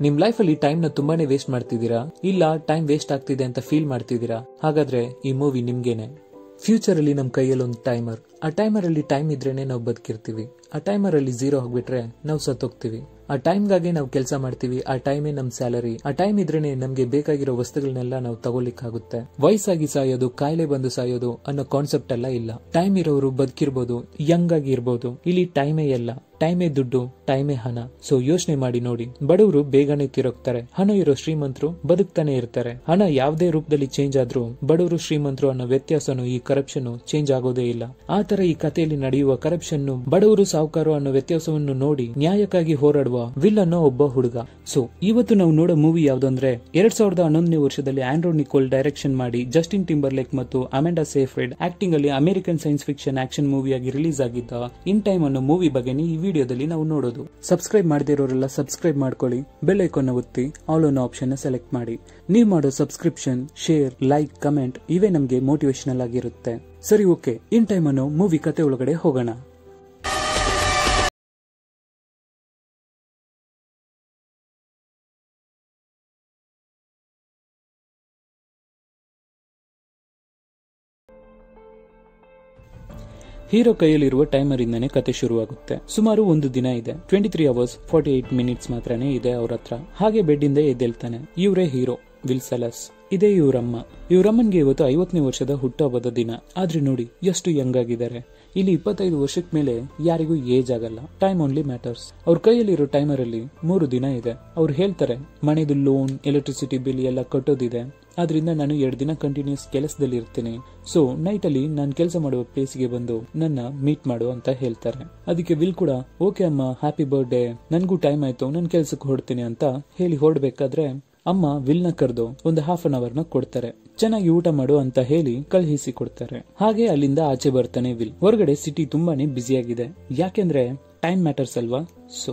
ನಿಮ್ ಲೈಫ್ ಅಲ್ಲಿ ಟೈಮ್ ನ ತುಂಬಾನೇ ವೇಸ್ಟ್ ಮಾಡ್ತಿದ್ದೀರಾ, ಇಲ್ಲ ಟೈಮ್ ವೇಸ್ಟ್ ಆಗ್ತಿದೆ ಅಂತ ಫೀಲ್ ಮಾಡ್ತಿದ್ದೀರಾ? ಹಾಗಾದ್ರೆ ಈ ಮೂವಿ ನಿಮ್ಗೇನೆ. ಫ್ಯೂಚರ್ ಅಲ್ಲಿ ನಮ್ ಕೈಯಲ್ಲಿ ಒಂದು ಟೈಮರ್. ಆ ಟೈಮರ್ ಅಲ್ಲಿ ಟೈಮ್ ಇದ್ರೇನೆ ನಾವು ಬದುಕಿರ್ತೀವಿ. ಆ ಟೈಮರ್ ಅಲ್ಲಿ 0 ಆಗ್ಬಿಟ್ರೆ ನಾವು ಸತ್ತೋಗ್ತೀವಿ. ಆ ಟೈಮ್ಗಾಗಿ ನಾವು ಕೆಲಸ ಮಾಡ್ತೀವಿ. ಆ ಟೈಮೇ ನಮ್ ಸ್ಯಾಲರಿ. ಆ ಟೈಮ್ ಇದ್ರೇನೆ ನಮ್ಗೆ ಬೇಕಾಗಿರೋ ವಸ್ತುಗಳನ್ನೆಲ್ಲ ನಾವು ತಗೊಳ್ಳಿಕ್ಕಾಗುತ್ತೆ. ವಯಸ್ಸಾಗಿ ಸಾಯೋದು, ಕಾಯಿಲೆ ಬಂದು ಸಾಯೋದು ಅನ್ನೋ ಕಾನ್ಸೆಪ್ಟ್ ಎಲ್ಲ ಇಲ್ಲ. ಟೈಮ್ ಇರೋರು ಬದುಕಿರ್ಬೋದು, ಯಂಗ್ ಆಗಿ ಇರ್ಬೋದು. ಇಲ್ಲಿ ಟೈಮೇ ಎಲ್ಲ. ಟೈಮೇ ದುಡ್ಡು, ಟೈಮೇ ಹಣ. ಸೊ ಯೋಚನೆ ಮಾಡಿ ನೋಡಿ, ಬಡವರು ಬೇಗನೆ ತೀರೋಗ್ತಾರೆ, ಹಣ ಇರೋ ಶ್ರೀಮಂತರು ಬದುಕ್ತಾನೆ ಇರ್ತಾರೆ. ಹಣ ಯಾವುದೇ ರೂಪದಲ್ಲಿ ಚೇಂಜ್ ಆದ್ರೂ ಬಡವರು ಶ್ರೀಮಂತರು ಅನ್ನೋ ವ್ಯತ್ಯಾಸನು, ಈ ಕರಪ್ಷನ್ ಚೇಂಜ್ ಆಗೋದೇ ಇಲ್ಲ. ಆ ತರ ಈ ಕಥೆಯಲ್ಲಿ ನಡೆಯುವ ಕರಪ್ಷನ್, ಬಡವರು ಸಾಹುಕಾರು ಅನ್ನೋ ವ್ಯತ್ಯಾಸವನ್ನು ನೋಡಿ ನ್ಯಾಯಕ್ಕಾಗಿ ಹೋರಾಡುವ ವಿಲ್ ಅನ್ನೋ ಒಬ್ಬ ಹುಡುಗ. ಸೊ ಇವತ್ತು ನಾವು ನೋಡೋ ಮೂವಿ ಯಾವ್ದು ಅಂದ್ರೆ 2011ನೇ ವರ್ಷದಲ್ಲಿ ಆಂಡ್ರೂ ನಿಕೋಲ್ ಡೈರೆಕ್ಷನ್ ಮಾಡಿ ಜಸ್ಟಿನ್ ಟಿಂಬರ್ಲೇಕ್ ಮತ್ತು ಅಮೆಂಡಾ ಸೇಫ್ರೆಡ್ ಆಕ್ಟಿಂಗ್ ಅಲ್ಲಿ ಅಮೆರಿಕನ್ ಸೈನ್ಸ್ ಫಿಕ್ಷನ್ ಆಕ್ಷನ್ ಮೂವಿಯಾಗಿ ರಿಲೀಸ್ ಆಗಿದ್ದ ಇನ್ ಟೈಮ್ ಅನ್ನೋ ಮೂವಿ ಬಗ್ಗೆ ಈ ವಿಡಿಯೋದಲ್ಲಿ ನಾವು ನೋಡೋದು. ಸಬ್ಸ್ಕ್ರೈಬ್ ಮಾಡದಿರೋರೆಲ್ಲ ಸಬ್ಸ್ಕ್ರೈಬ್ ಮಾಡ್ಕೊಳ್ಳಿ, ಬೆಲ್ ಐಕಾನ್ ಒತ್ತಿ ಆಲ್ ಅನ್ನೋ ಆಪ್ಷನ್ ಸೆಲೆಕ್ಟ್ ಮಾಡಿ. ನೀವು ಮಾಡೋ ಸಬ್ಸ್ಕ್ರಿಪ್ಷನ್, ಶೇರ್, ಲೈಕ್, ಕಮೆಂಟ್ ಇವೇ ನಮಗೆ ಮೋಟಿವೇಶನಲ್ ಆಗಿರುತ್ತೆ. ಸರಿ, ಓಕೆ, ಇನ್ ಟೈಮ್ ಅನ್ನೋ ಮೂವಿ ಕತೆ ಒಳಗಡೆ ಹೋಗೋಣ. ಹೀರೋ ಕೈಯಲ್ಲಿರುವ ಟೈಮರ್ ಇಂದಾನೆ ಕತೆ ಶುರುವಾಗುತ್ತೆ. ಸುಮಾರು ಒಂದು ದಿನ ಇದೆ. 23 hours 48 minutes ಮಾತ್ರನೇ ಇದೆ ಅವ್ರ ಹತ್ರ. ಹಾಗೆ ಬೆಡ್ ಇಂದ ಎದ್ದೇಳ್ತಾನೆ. ಇವರೇ ಹೀರೋ, ವಿಲ್ ಸೆಲಸ್. ಇದೇ ಇವರಮ್ಮ. ಇವರಮ್ಮನ್ಗೆ ಇವತ್ತು 50ನೇ ವರ್ಷದ ಹುಟ್ಟುಹಬ್ಬದ ದಿನ. ಆದ್ರೆ ನೋಡಿ ಎಷ್ಟು ಯಂಗ್ ಆಗಿದ್ದಾರೆ. ಇಲ್ಲಿ 25 ವರ್ಷದ ಮೇಲೆ ಯಾರಿಗೂ ಏಜ್ ಆಗಲ್ಲ. Time only matters. ಅವ್ರ ಕೈಯಲ್ಲಿರೋ ಟೈಮರ್ ಅಲ್ಲಿ 3 ದಿನ ಇದೆ. ಅವ್ರು ಹೇಳ್ತಾರೆ, ಮನೆದು ಲೋನ್, ಎಲೆಕ್ಟ್ರಿಸಿಟಿ ಬಿಲ್ ಎಲ್ಲ ಕಟ್ಟೋದಿದೆ, ಆದ್ರಿಂದ ನಾನು 2 ದಿನ ಕಂಟಿನ್ಯೂಸ್ ಕೆಲಸದಲ್ಲಿ ಇರ್ತೀನಿ. ಸೊ ನೈಟ್ ಅಲ್ಲಿ ನಾನು ಕೆಲಸ ಮಾಡುವ ಪ್ಲೇಸ್ಗೆ ಬಂದು ನನ್ನ ಮೀಟ್ ಮಾಡು ಅಂತ ಹೇಳ್ತಾರೆ. ಅದಕ್ಕೆ ವಿಲ್ ಕೂಡ ಓಕೆ ಅಮ್ಮ, ಹ್ಯಾಪಿ ಬರ್ಡೇ, ನನ್ಗೂ ಟೈಮ್ ಆಯ್ತು, ನನ್ ಕೆಲ್ಸಕ್ಕೆ ಹೊರಡ್ತೀನಿ ಅಂತ ಹೇಳಿ ಹೊರಡ್ಬೇಕಾದ್ರೆ ಅಮ್ಮ ವಿಲ್ ನ ಕರೆದು ಒಂದು ½ an hour ಕೊಡ್ತಾರೆ. ಚೆನ್ನಾಗಿ ಊಟ ಮಾಡು ಅಂತ ಹೇಳಿ ಕಳುಹಿಸಿ ಕೊಡ್ತಾರೆ. ಹಾಗೆ ಅಲ್ಲಿಂದ ಆಚೆ ಬರ್ತಾನೆ ವಿಲ್. ಹೊರಗಡೆ ಸಿಟಿ ತುಂಬಾನೇ ಬ್ಯುಸಿ ಆಗಿದೆ. ಯಾಕೆಂದ್ರೆ ಟೈಮ್ ಮ್ಯಾಟರ್ಸ್ ಅಲ್ವಾ. ಸೊ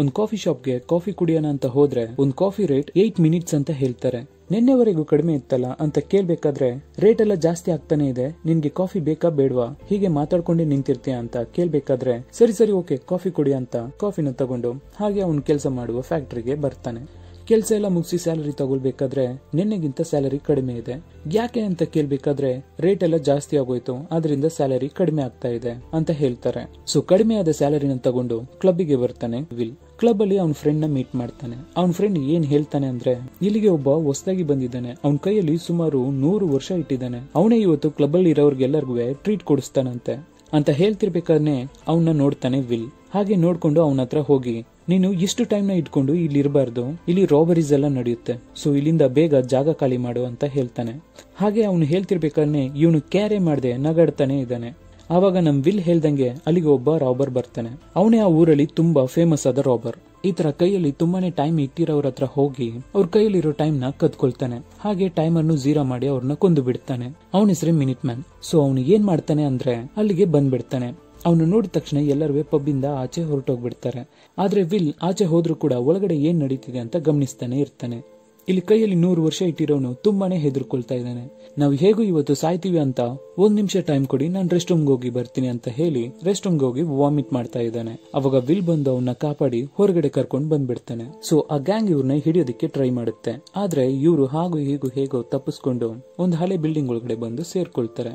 ಒಂದ್ ಕಾಫಿ ಶಾಪ್ಗೆ ಕಾಫಿ ಕುಡಿಯೋಣ ಅಂತ ಹೋದ್ರೆ ಒಂದ್ ಕಾಫಿ ರೇಟ್ 8 minutes ಅಂತ ಹೇಳ್ತಾರೆ. ನಿನ್ನೆವರೆಗೂ ಕಡಿಮೆ ಇತ್ತಲ್ಲ ಅಂತ ಕೇಳ್ಬೇಕಾದ್ರೆ ರೇಟ್ ಎಲ್ಲ ಜಾಸ್ತಿ ಆಗ್ತಾನೆ ಇದೆ, ನಿನ್ಗೆ ಕಾಫಿ ಬೇಕಾ ಬೇಡವಾ, ಹೀಗೆ ಮಾತಾಡ್ಕೊಂಡೆ ನಿಂತಿರ್ತೀಯ ಅಂತ ಕೇಳ್ಬೇಕಾದ್ರೆ ಸರಿ ಓಕೆ ಕಾಫಿ ಕುಡಿ ಅಂತ ಕಾಫಿನ ತಗೊಂಡು ಹಾಗೆ ಅವ್ನು ಕೆಲಸ ಮಾಡುವ ಫ್ಯಾಕ್ಟರಿಗೆ ಬರ್ತಾನೆ. ಕೆಲಸ ಎಲ್ಲ ಮುಗಿಸಿ ಸ್ಯಾಲರಿ ತಗೊಳ್ಬೇಕಾದ್ರೆ ನಿನ್ನೆಗಿಂತ ಸ್ಯಾಲರಿ ಕಡಿಮೆ ಇದೆ. ಯಾಕೆ ಅಂತ ಕೇಳ್ಬೇಕಾದ್ರೆ ರೇಟ್ ಎಲ್ಲ ಜಾಸ್ತಿ ಆಗೋಯ್ತು, ಆದ್ರಿಂದ ಸ್ಯಾಲರಿ ಕಡಿಮೆ ಆಗ್ತಾ ಇದೆ ಅಂತ ಹೇಳ್ತಾರೆ. ಸೊ ಕಡಿಮೆ ಆದ ಸ್ಯಾಲರಿನ ತಗೊಂಡು ಕ್ಲಬ್ಗೆ ಬರ್ತಾನೆ ವಿಲ್. ಕ್ಲಬ್ ಅಲ್ಲಿ ಅವ್ನ ಫ್ರೆಂಡ್ ನ ಮೀಟ್ ಮಾಡ್ತಾನೆ. ಅವ್ನ ಫ್ರೆಂಡ್ ಏನ್ ಹೇಳ್ತಾನೆ ಅಂದ್ರೆ, ಇಲ್ಲಿಗೆ ಒಬ್ಬ ಹೊಸದಾಗಿ ಬಂದಿದ್ದಾನೆ, ಅವನ ಕೈಯಲ್ಲಿ ಸುಮಾರು 100 ವರ್ಷ ಇಟ್ಟಿದ್ದಾನೆ, ಅವನೇ ಇವತ್ತು ಕ್ಲಬ್ ಅಲ್ಲಿ ಇರೋರ್ಗೆಲ್ಲರಿಗೂ ಟ್ರೀಟ್ ಕೊಡಿಸ್ತಾನಂತೆ ಅಂತ ಹೇಳ್ತಿರ್ಬೇಕಾದ್ರೆ ಅವನ್ನ ನೋಡ್ತಾನೆ ವಿಲ್. ಹಾಗೆ ನೋಡ್ಕೊಂಡು ಅವನ ಹತ್ರ ಹೋಗಿ, ನೀನು ಇಷ್ಟು ಟೈಮ್ ನ ಇಟ್ಕೊಂಡು ಇಲ್ಲಿ ಇರಬಾರ್ದು, ಇಲ್ಲಿ ರಾಬರೀಸ್ ಎಲ್ಲ ನಡೆಯುತ್ತೆ, ಸೊ ಇಲ್ಲಿಂದ ಬೇಗ ಜಾಗ ಖಾಲಿ ಮಾಡು ಅಂತ ಹೇಳ್ತಾನೆ. ಹಾಗೆ ಅವನು ಹೇಳ್ತಿರ್ಬೇಕಾದ್ರೆ ಇವನು ಕ್ಯಾರೆ ಮಾಡದೆ ನಗಾಡ್ತಾನೆ ಇದ್ದಾನೆ. ಆವಾಗ ನಮ್ ವಿಲ್ ಹೇಳ್ದಂಗೆ ಅಲ್ಲಿಗೆ ಒಬ್ಬ ರಾಬರ್ ಬರ್ತಾನೆ. ಅವನೇ ಆ ಊರಲ್ಲಿ ತುಂಬಾ ಫೇಮಸ್ ಆದ ರಾಬರ್. ಈ ತರ ಕೈಯಲ್ಲಿ ತುಂಬಾನೇ ಟೈಮ್ ಇಟ್ಟಿರೋರ ಹತ್ರ ಹೋಗಿ ಅವ್ರ ಕೈಯಲ್ಲಿರೋ ಟೈಮ್ ನ ಕದ್ಕೊಳ್ತಾನೆ. ಹಾಗೆ ಟೈಮರ್ ನು 0 ಮಾಡಿ ಅವ್ರನ್ನ ಕೊಂದು ಬಿಡ್ತಾನೆ. ಅವನ ಹೆಸರೇ ಮಿನಿಟ್ ಮ್ಯಾನ್. ಸೊ ಅವನು ಏನ್ ಮಾಡ್ತಾನೆ ಅಂದ್ರೆ ಅಲ್ಲಿಗೆ ಬಂದ್ಬಿಡ್ತಾನೆ. ಅವನು ನೋಡಿದ ತಕ್ಷಣ ಎಲ್ಲರೂ ಪಬ್ ಇಂದ ಆಚೆ ಹೊರಟೋಗ್ಬಿಡ್ತಾರೆ. ಆದ್ರೆ ವಿಲ್ ಆಚೆ ಹೋದ್ರೂ ಕೂಡ ಒಳಗಡೆ ಏನ್ ನಡೀತಿದೆ ಅಂತ ಗಮನಿಸ್ತಾನೆ ಇರ್ತಾನೆ. ಇಲ್ಲಿ ಕೈಯಲ್ಲಿ 100 ವರ್ಷ ಇಟ್ಟಿರೋನು ತುಂಬಾನೇ ಹೆದರ್ಕೊಳ್ತಾ ಇದ್ದಾನೆ. ನಾವು ಹೇಗೂ ಇವತ್ತು ಸಾಯ್ತೀವಿ ಅಂತ 1 ನಿಮಿಷ ಟೈಮ್ ಕೊಡಿ, ನಾನು ರೆಸ್ಟ್ ರೂಮ್ಗೆ ಹೋಗಿ ಬರ್ತೀನಿ ಅಂತ ಹೇಳಿ ರೆಸ್ಟ್ ರೂಮ್ಗೆ ಹೋಗಿ ವಾಮಿಟ್ ಮಾಡ್ತಾ ಇದ್ದಾನೆ. ಅವಾಗ ವಿಲ್ ಬಂದು ಅವನ್ನ ಕಾಪಾಡಿ ಹೊರಗಡೆ ಕರ್ಕೊಂಡು ಬಂದ್ಬಿಡ್ತಾನೆ. ಸೊ ಆ ಗ್ಯಾಂಗ್ ಇವ್ರನ್ನ ಹಿಡಿಯೋದಕ್ಕೆ ಟ್ರೈ ಮಾಡುತ್ತೆ. ಆದ್ರೆ ಇವರು ಹಾಗೂ ಹೇಗೋ ತಪ್ಪಿಸ್ಕೊಂಡು ಒಂದು ಹಳೆ ಬಿಲ್ಡಿಂಗ್ ಒಳಗಡೆ ಬಂದು ಸೇರ್ಕೊಳ್ತಾರೆ.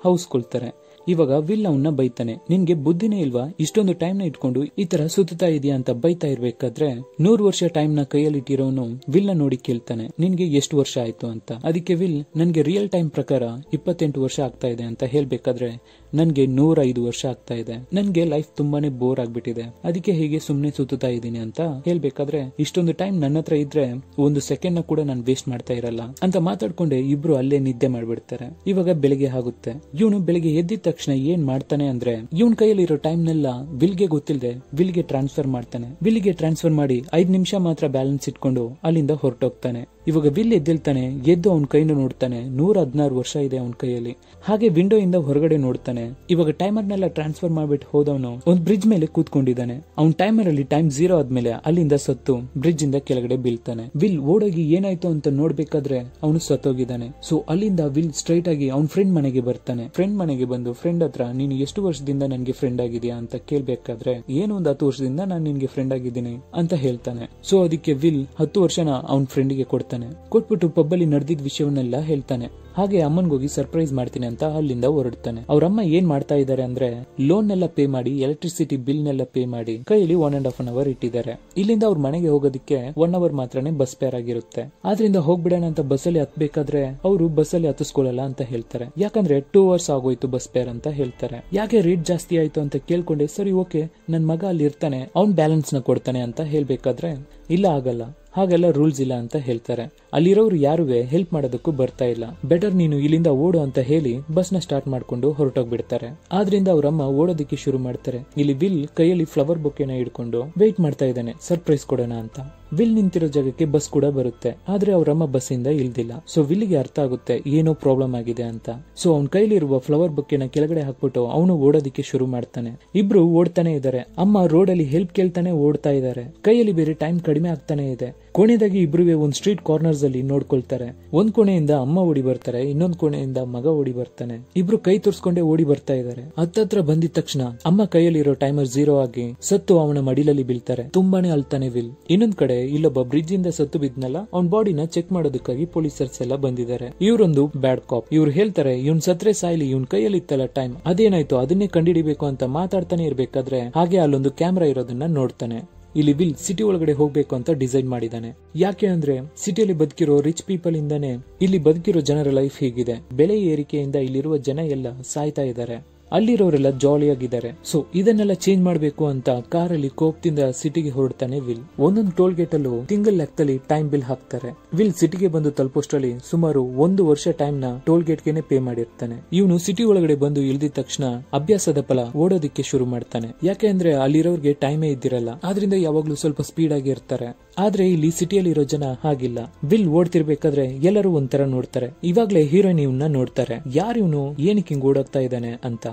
ಹೌಸ್ಕೊಳ್ತಾರೆ. ಇವಾಗ ವಿಲ್ ಅವನ್ನ ಬೈತಾನೆ, ನಿನ್ಗೆ ಬುದ್ಧಿನೇ ಇಲ್ವಾ, ಇಷ್ಟೊಂದು ಟೈಮ್ ನ ಇಟ್ಕೊಂಡು ಈ ತರ ಸುತ್ತಾ ಇದೆಯಾ ಅಂತ ಬೈತಾ ಇರ್ಬೇಕಾದ್ರೆ 100 ವರ್ಷ ಟೈಮ್ ನ ಕೈಯಲ್ಲಿ ಇಟ್ಟಿರೋನು ವಿಲ್ ನ ನೋಡಿ ಕೇಳ್ತಾನೆ, ನಿನ್ಗೆ ಎಷ್ಟು ವರ್ಷ ಆಯ್ತು ಅಂತ. ಅದಕ್ಕೆ ವಿಲ್, ನನ್ಗೆ ರಿಯಲ್ ಟೈಮ್ ಪ್ರಕಾರ 28 ವರ್ಷ ಆಗ್ತಾ ಇದೆ ಅಂತ ಹೇಳ್ಬೇಕಾದ್ರೆ ನನ್ಗೆ 105 ವರ್ಷ ಆಗ್ತಾ ಇದೆ, ನನ್ಗೆ ಲೈಫ್ ತುಂಬಾನೇ ಬೋರ್ ಆಗ್ಬಿಟ್ಟಿದೆ, ಅದಕ್ಕೆ ಹೀಗೆ ಸುಮ್ನೆ ಸುತ್ತಾ ಇದ್ದೀನಿ ಅಂತ ಹೇಳ್ಬೇಕಾದ್ರೆ, ಇಷ್ಟೊಂದು ಟೈಮ್ ನನ್ನ ಹತ್ರ ಇದ್ರೆ 1 ಸೆಕೆಂಡ್ ನ ಕೂಡ ನಾನು ವೇಸ್ಟ್ ಮಾಡ್ತಾ ಇರಲ್ಲ ಅಂತ ಮಾತಾಡ್ಕೊಂಡೆ ಇಬ್ರು ಅಲ್ಲೇ ನಿದ್ದೆ ಮಾಡ್ಬಿಡ್ತಾರೆ. ಇವಾಗ ಬೆಳಿಗ್ಗೆ ಆಗುತ್ತೆ. ಇವನು ಬೆಳಿಗ್ಗೆ ಎದ್ದಿದ ತಕ್ಷಣ ಏನ್ ಮಾಡ್ತಾನೆ ಅಂದ್ರೆ ಇವನ್ ಕೈಯಲ್ಲಿರೋ ಟೈಮ್ ನೆಲ್ಲ ವಿಲ್ಗೆ ಗೊತ್ತಿಲ್ಲದೆ ವಿಲ್ಗೆ ಟ್ರಾನ್ಸ್ಫರ್ ಮಾಡ್ತಾನೆ. ವಿಲ್ಗೆ ಟ್ರಾನ್ಸ್ಫರ್ ಮಾಡಿ 5 ನಿಮಿಷ ಮಾತ್ರ ಬ್ಯಾಲೆನ್ಸ್ ಇಟ್ಕೊಂಡು ಅಲ್ಲಿಂದ ಹೊರಟೋಗ್ತಾನೆ. ಇವಾಗ ವಿಲ್ ಎದ್ದೇಳ್ತಾನೆ. ಎದ್ದು ಅವನ ಕೈನ ನೋಡ್ತಾನೆ. 116 ವರ್ಷ ಇದೆ ಅವನ ಕೈಯಲ್ಲಿ. ಹಾಗೆ ವಿಂಡೋ ಇಂದ ಹೊರಗಡೆ ನೋಡ್ತಾನೆ. ಇವಾಗ ಟೈಮರ್ನೆಲ್ಲ ಟ್ರಾನ್ಸ್ಫರ್ ಮಾಡ್ಬಿಟ್ಟು ಹೋದವನು ಒಂದ್ ಬ್ರಿಡ್ಜ್ ಮೇಲೆ ಕೂತ್ಕೊಂಡಿದ್ದಾನೆ. ಅವ್ನ್ ಟೈಮರ್ ಅಲ್ಲಿ ಟೈಮ್ 0 ಆದ್ಮೇಲೆ ಅಲ್ಲಿಂದ ಸತ್ತು ಬ್ರಿಡ್ಜ್ ಇಂದ ಕೆಳಗಡೆ ಬೀಳ್ತಾನೆ. ವಿಲ್ ಓಡೋಗಿ ಏನಾಯ್ತು ಅಂತ ನೋಡ್ಬೇಕಾದ್ರೆ ಅವನು ಸತ್ತೋಗಿದ್ದಾನೆ. ಸೊ ಅಲ್ಲಿಂದ ವಿಲ್ ಸ್ಟ್ರೈಟ್ ಆಗಿ ಅವ್ನ ಫ್ರೆಂಡ್ ಮನೆಗೆ ಬರ್ತಾನೆ. ಫ್ರೆಂಡ್ ಮನೆಗೆ ಬಂದು ಫ್ರೆಂಡ್ ಹತ್ರ ನೀನು ಎಷ್ಟು ವರ್ಷದಿಂದ ನನ್ಗೆ ಫ್ರೆಂಡ್ ಆಗಿದ್ಯಾ ಅಂತ ಕೇಳ್ಬೇಕಾದ್ರೆ ಏನು ಒಂದು 10 ವರ್ಷದಿಂದ ನಾನು ನಿನ್ಗೆ ಫ್ರೆಂಡ್ ಆಗಿದ್ದೀನಿ ಅಂತ ಹೇಳ್ತಾನೆ. ಸೊ ಅದಕ್ಕೆ ವಿಲ್ 10 ವರ್ಷನ ಅವನ್ ಫ್ರೆಂಡಿಗೆ ಕೊಡ್ತಾನೆ. ಕೊಟ್ಬಿಟ್ಟು ಪಬ್ಬಲ್ಲಿ ನಡೆದಿದ್ದ ವಿಷಯವನ್ನೆಲ್ಲ ಹೇಳ್ತಾನೆ. ಹಾಗೆ ಅಮ್ಮನ್ಗೋಗಿ ಸರ್ಪ್ರೈಸ್ ಮಾಡ್ತೀನಿ ಅಂತ ಅಲ್ಲಿಂದ ಹೊರಡ್ತಾನೆ. ಅವ್ರ ಅಮ್ಮ ಏನ್ ಮಾಡ್ತಾ ಇದಾರೆ ಅಂದ್ರೆ ಲೋನ್ ನೆಲ್ಲ ಪೇ ಮಾಡಿ, ಎಲೆಕ್ಟ್ರಿಸಿಟಿ ಬಿಲ್ ನೆಲ್ಲ ಪೇ ಮಾಡಿ ಕೈಯಲ್ಲಿ 1.5 ಅವರ್ ಇಟ್ಟಿದ್ದಾರೆ. ಇಲ್ಲಿಂದ ಅವ್ರ ಮನೆಗೆ ಹೋಗೋದಕ್ಕೆ 1 ಅವರ್ ಮಾತ್ರನೇ ಬಸ್ ಪೇರ್ ಆಗಿರುತ್ತೆ. ಆದ್ರಿಂದ ಹೋಗ್ಬಿಡೋಣ ಅಂತ ಬಸ್ಸಲ್ಲಿ ಹತ್ಬೇಕಾದ್ರೆ ಅವರು ಬಸ್ಸಲ್ಲಿ ಹತ್ತಿಸ್ಕೊಳ್ಳಲ್ಲ ಅಂತ ಹೇಳ್ತಾರೆ. ಯಾಕಂದ್ರೆ 2 ಅವರ್ಸ್ ಆಗೋಯ್ತು ಬಸ್ ಪೇರ್ ಅಂತ ಹೇಳ್ತಾರೆ. ಯಾಕೆ ರೇಟ್ ಜಾಸ್ತಿ ಆಯ್ತು ಅಂತ ಕೇಳ್ಕೊಂಡೆ. ಸರಿ ಓಕೆ, ನನ್ ಮಗ ಅಲ್ಲಿ ಇರ್ತಾನೆ, ಅವ್ನ್ ಬ್ಯಾಲೆನ್ಸ್ ನ ಕೊಡ್ತಾನೆ ಅಂತ ಹೇಳ್ಬೇಕಾದ್ರೆ ಇಲ್ಲ ಆಗಲ್ಲ, ಹಾಗೆಲ್ಲ ರೂಲ್ಸ್ ಇಲ್ಲ ಅಂತ ಹೇಳ್ತಾರೆ. ಅಲ್ಲಿರೋರು ಯಾರುವೆ ಹೆಲ್ಪ್ ಮಾಡೋದಕ್ಕೂ ಬರ್ತಾ ಇಲ್ಲ. ಬೆಟರ್ ನೀನು ಇಲ್ಲಿಂದ ಓಡು ಅಂತ ಹೇಳಿ ಬಸ್ ನ ಸ್ಟಾರ್ಟ್ ಮಾಡ್ಕೊಂಡು ಹೊರಟೋಗ್ಬಿಡ್ತಾರೆ. ಆದ್ರಿಂದ ಅವ್ರಮ್ಮ ಓಡೋದಕ್ಕೆ ಶುರು ಮಾಡ್ತಾರೆ. ಇಲ್ಲಿ ವಿಲ್ ಕೈಯಲ್ಲಿ ಫ್ಲವರ್ ಬೊಕೆನ ಹಿಡ್ಕೊಂಡು ವೇಟ್ ಮಾಡ್ತಾ ಇದ್ದಾನೆ ಸರ್ಪ್ರೈಸ್ ಕೊಡೋಣ ಅಂತ. ವಿಲ್ ನಿಂತಿರೋ ಜಾಗಕ್ಕೆ ಬಸ್ ಕೂಡ ಬರುತ್ತೆ. ಆದ್ರೆ ಅವ್ರಮ್ಮ ಬಸ್ ಇಂದ ಇಳ್ದಿಲ್ಲ. ಸೊ ವಿಲ್ಗೆ ಅರ್ಥ ಆಗುತ್ತೆ ಏನೋ ಪ್ರಾಬ್ಲಮ್ ಆಗಿದೆ ಅಂತ. ಸೊ ಅವ್ನ ಕೈಲಿರುವ ಫ್ಲವರ್ ಬೊಕೆನ ಕೆಳಗಡೆ ಹಾಕ್ಬಿಟ್ಟು ಅವನು ಓಡೋದಿಕ್ಕೆ ಶುರು ಮಾಡ್ತಾನೆ. ಇಬ್ರು ಓಡ್ತಾನೆ ಇದಾರೆ. ಅಮ್ಮ ರೋಡ್ ಅಲ್ಲಿ ಹೆಲ್ಪ್ ಕೇಳ್ತಾನೆ ಓಡ್ತಾ ಇದಾರೆ. ಕೈಯಲ್ಲಿ ಬೇರೆ ಟೈಮ್ ಕಡಿಮೆ ಆಗ್ತಾನೆ ಇದೆ. ಕೊನೆದಾಗಿ ಇಬ್ರುವೆ ಒಂದ್ ಸ್ಟ್ರೀಟ್ ಕಾರ್ನರ್ಸ್ ಅಲ್ಲಿ ನೋಡ್ಕೊಳ್ತಾರೆ. ಒಂದ್ ಕೋಣೆಯಿಂದ ಅಮ್ಮ ಓಡಿ ಬರ್ತಾರೆ, ಇನ್ನೊಂದ್ ಕೋಣೆಯಿಂದ ಮಗ ಓಡಿ ಬರ್ತಾನೆ. ಇಬ್ರು ಕೈ ತೋರ್ಸ್ಕೊಂಡೆ ಓಡಿ ಬರ್ತಾ ಇದಾರೆ. ಹತ್ತತ್ರ ಬಂದಿದ ತಕ್ಷಣ ಅಮ್ಮ ಕೈಯಲ್ಲಿರೋ ಟೈಮರ್ 0 ಆಗಿ ಸತ್ತು ಅವನ ಮಡಿಲಲ್ಲಿ ಬೀಳ್ತಾರೆ. ತುಂಬಾನೇ ಅಳ್ತಾನೆ ವಿಲ್. ಇನ್ನೊಂದ್ ಕಡೆ ಇಲ್ಲೊಬ್ಬ ಬ್ರಿಡ್ಜ್ ಇಂದ ಸತ್ತು ಬಿದ್ನಲ್ಲ, ಅವ್ನ ಬಾಡಿನ ಚೆಕ್ ಮಾಡೋದಕ್ಕಾಗಿ ಪೊಲೀಸರ್ಸ್ ಎಲ್ಲ ಬಂದಿದ್ದಾರೆ. ಇವರೊಂದು ಬ್ಯಾಡ್ ಕಾಪ್. ಇವ್ರು ಹೇಳ್ತಾರೆ ಇವ್ನ್ ಸತ್ರೆ ಸಾಯ್ಲಿ, ಇವ್ನ್ ಕೈಯಲ್ಲಿ ಇತ್ತಲ್ಲ ಟೈಮ್ ಅದೇನಾಯ್ತು ಅದನ್ನೇ ಕಂಡಿಡಿಬೇಕು ಅಂತ ಮಾತಾಡ್ತಾನೆ ಇರ್ಬೇಕಾದ್ರೆ ಹಾಗೆ ಅಲ್ಲೊಂದು ಕ್ಯಾಮ್ರಾ ಇರೋದನ್ನ ನೋಡ್ತಾನೆ. ಇಲ್ಲಿ ವಿಲ್ ಸಿಟಿ ಒಳಗಡೆ ಹೋಗ್ಬೇಕು ಅಂತ ಡಿಸೈಡ್ ಮಾಡಿದಾನೆ. ಯಾಕೆ ಅಂದ್ರೆ ಸಿಟಿಯಲ್ಲಿ ಬದುಕಿರೋ ರಿಚ್ ಪೀಪಲ್ ಇಂದಾನೆ ಇಲ್ಲಿ ಬದುಕಿರೋ ಜನರ ಲೈಫ್ ಹೀಗಿದೆ. ಬೆಲೆ ಏರಿಕೆಯಿಂದ ಇಲ್ಲಿರುವ ಜನ ಎಲ್ಲ ಸಾಯ್ತಾ ಇದ್ದಾರೆ. ಅಲ್ಲಿರೋರೆಲ್ಲ ಜಾಲಿಯಾಗಿದ್ದಾರೆ. ಸೊ ಇದನ್ನೆಲ್ಲ ಚೇಂಜ್ ಮಾಡಬೇಕು ಅಂತ ಕಾರಲ್ಲಿ ಕೋಪದಿಂದ ಸಿಟಿಗೆ ಹೊರಡ್ತಾನೆ ವಿಲ್. ಒಂದೊಂದು ಟೋಲ್ ಗೇಟ್ ಅಲ್ಲೂ ತಿಂಗಳ ಲೆಕ್ಕದಲ್ಲಿ ಟೈಮ್ ಬಿಲ್ ಹಾಕ್ತಾರೆ. ವಿಲ್ ಸಿಟಿಗೆ ಬಂದು ತಲುಪೋಷ್ಟರಲ್ಲಿ ಸುಮಾರು 1 ವರ್ಷ ಟೈಮ್ ನ ಟೋಲ್ ಗೇಟ್ ಗೆನೆ ಪೇ ಮಾಡಿರ್ತಾನೆ. ಇವನು ಸಿಟಿ ಒಳಗಡೆ ಬಂದು ಇಳಿದ ತಕ್ಷಣ ಅಭ್ಯಾಸದ ಫಲ ಓಡೋದಿಕ್ಕೆ ಶುರು ಮಾಡ್ತಾನೆ. ಯಾಕೆ ಅಂದ್ರೆ ಅಲ್ಲಿರೋರ್ಗೆ ಟೈಮೇ ಇದ್ದಿರಲ್ಲ, ಆದ್ರಿಂದ ಯಾವಾಗ್ಲೂ ಸ್ವಲ್ಪ ಸ್ಪೀಡ್ ಆಗಿ ಇರ್ತಾರೆ. ಆದ್ರೆ ಇಲ್ಲಿ ಸಿಟಿಯಲ್ಲಿ ಇರೋ ಜನ ಹಾಗಿಲ್ಲ. ವಿಲ್ ಓಡ್ತಿರ್ಬೇಕಾದ್ರೆ ಎಲ್ಲರೂ ಒಂಥರ ನೋಡ್ತಾರೆ. ಇವಾಗ್ಲೇ ಹೀರೋಯಿನ್ ಇವನ್ನ ನೋಡ್ತಾರೆ. ಯಾರಿವ್ನು, ಏನಕ್ಕೆ ಹಿಂಗ್ ಓಡಾಗ್ತಾ ಇದ್ದಾನೆ ಅಂತ.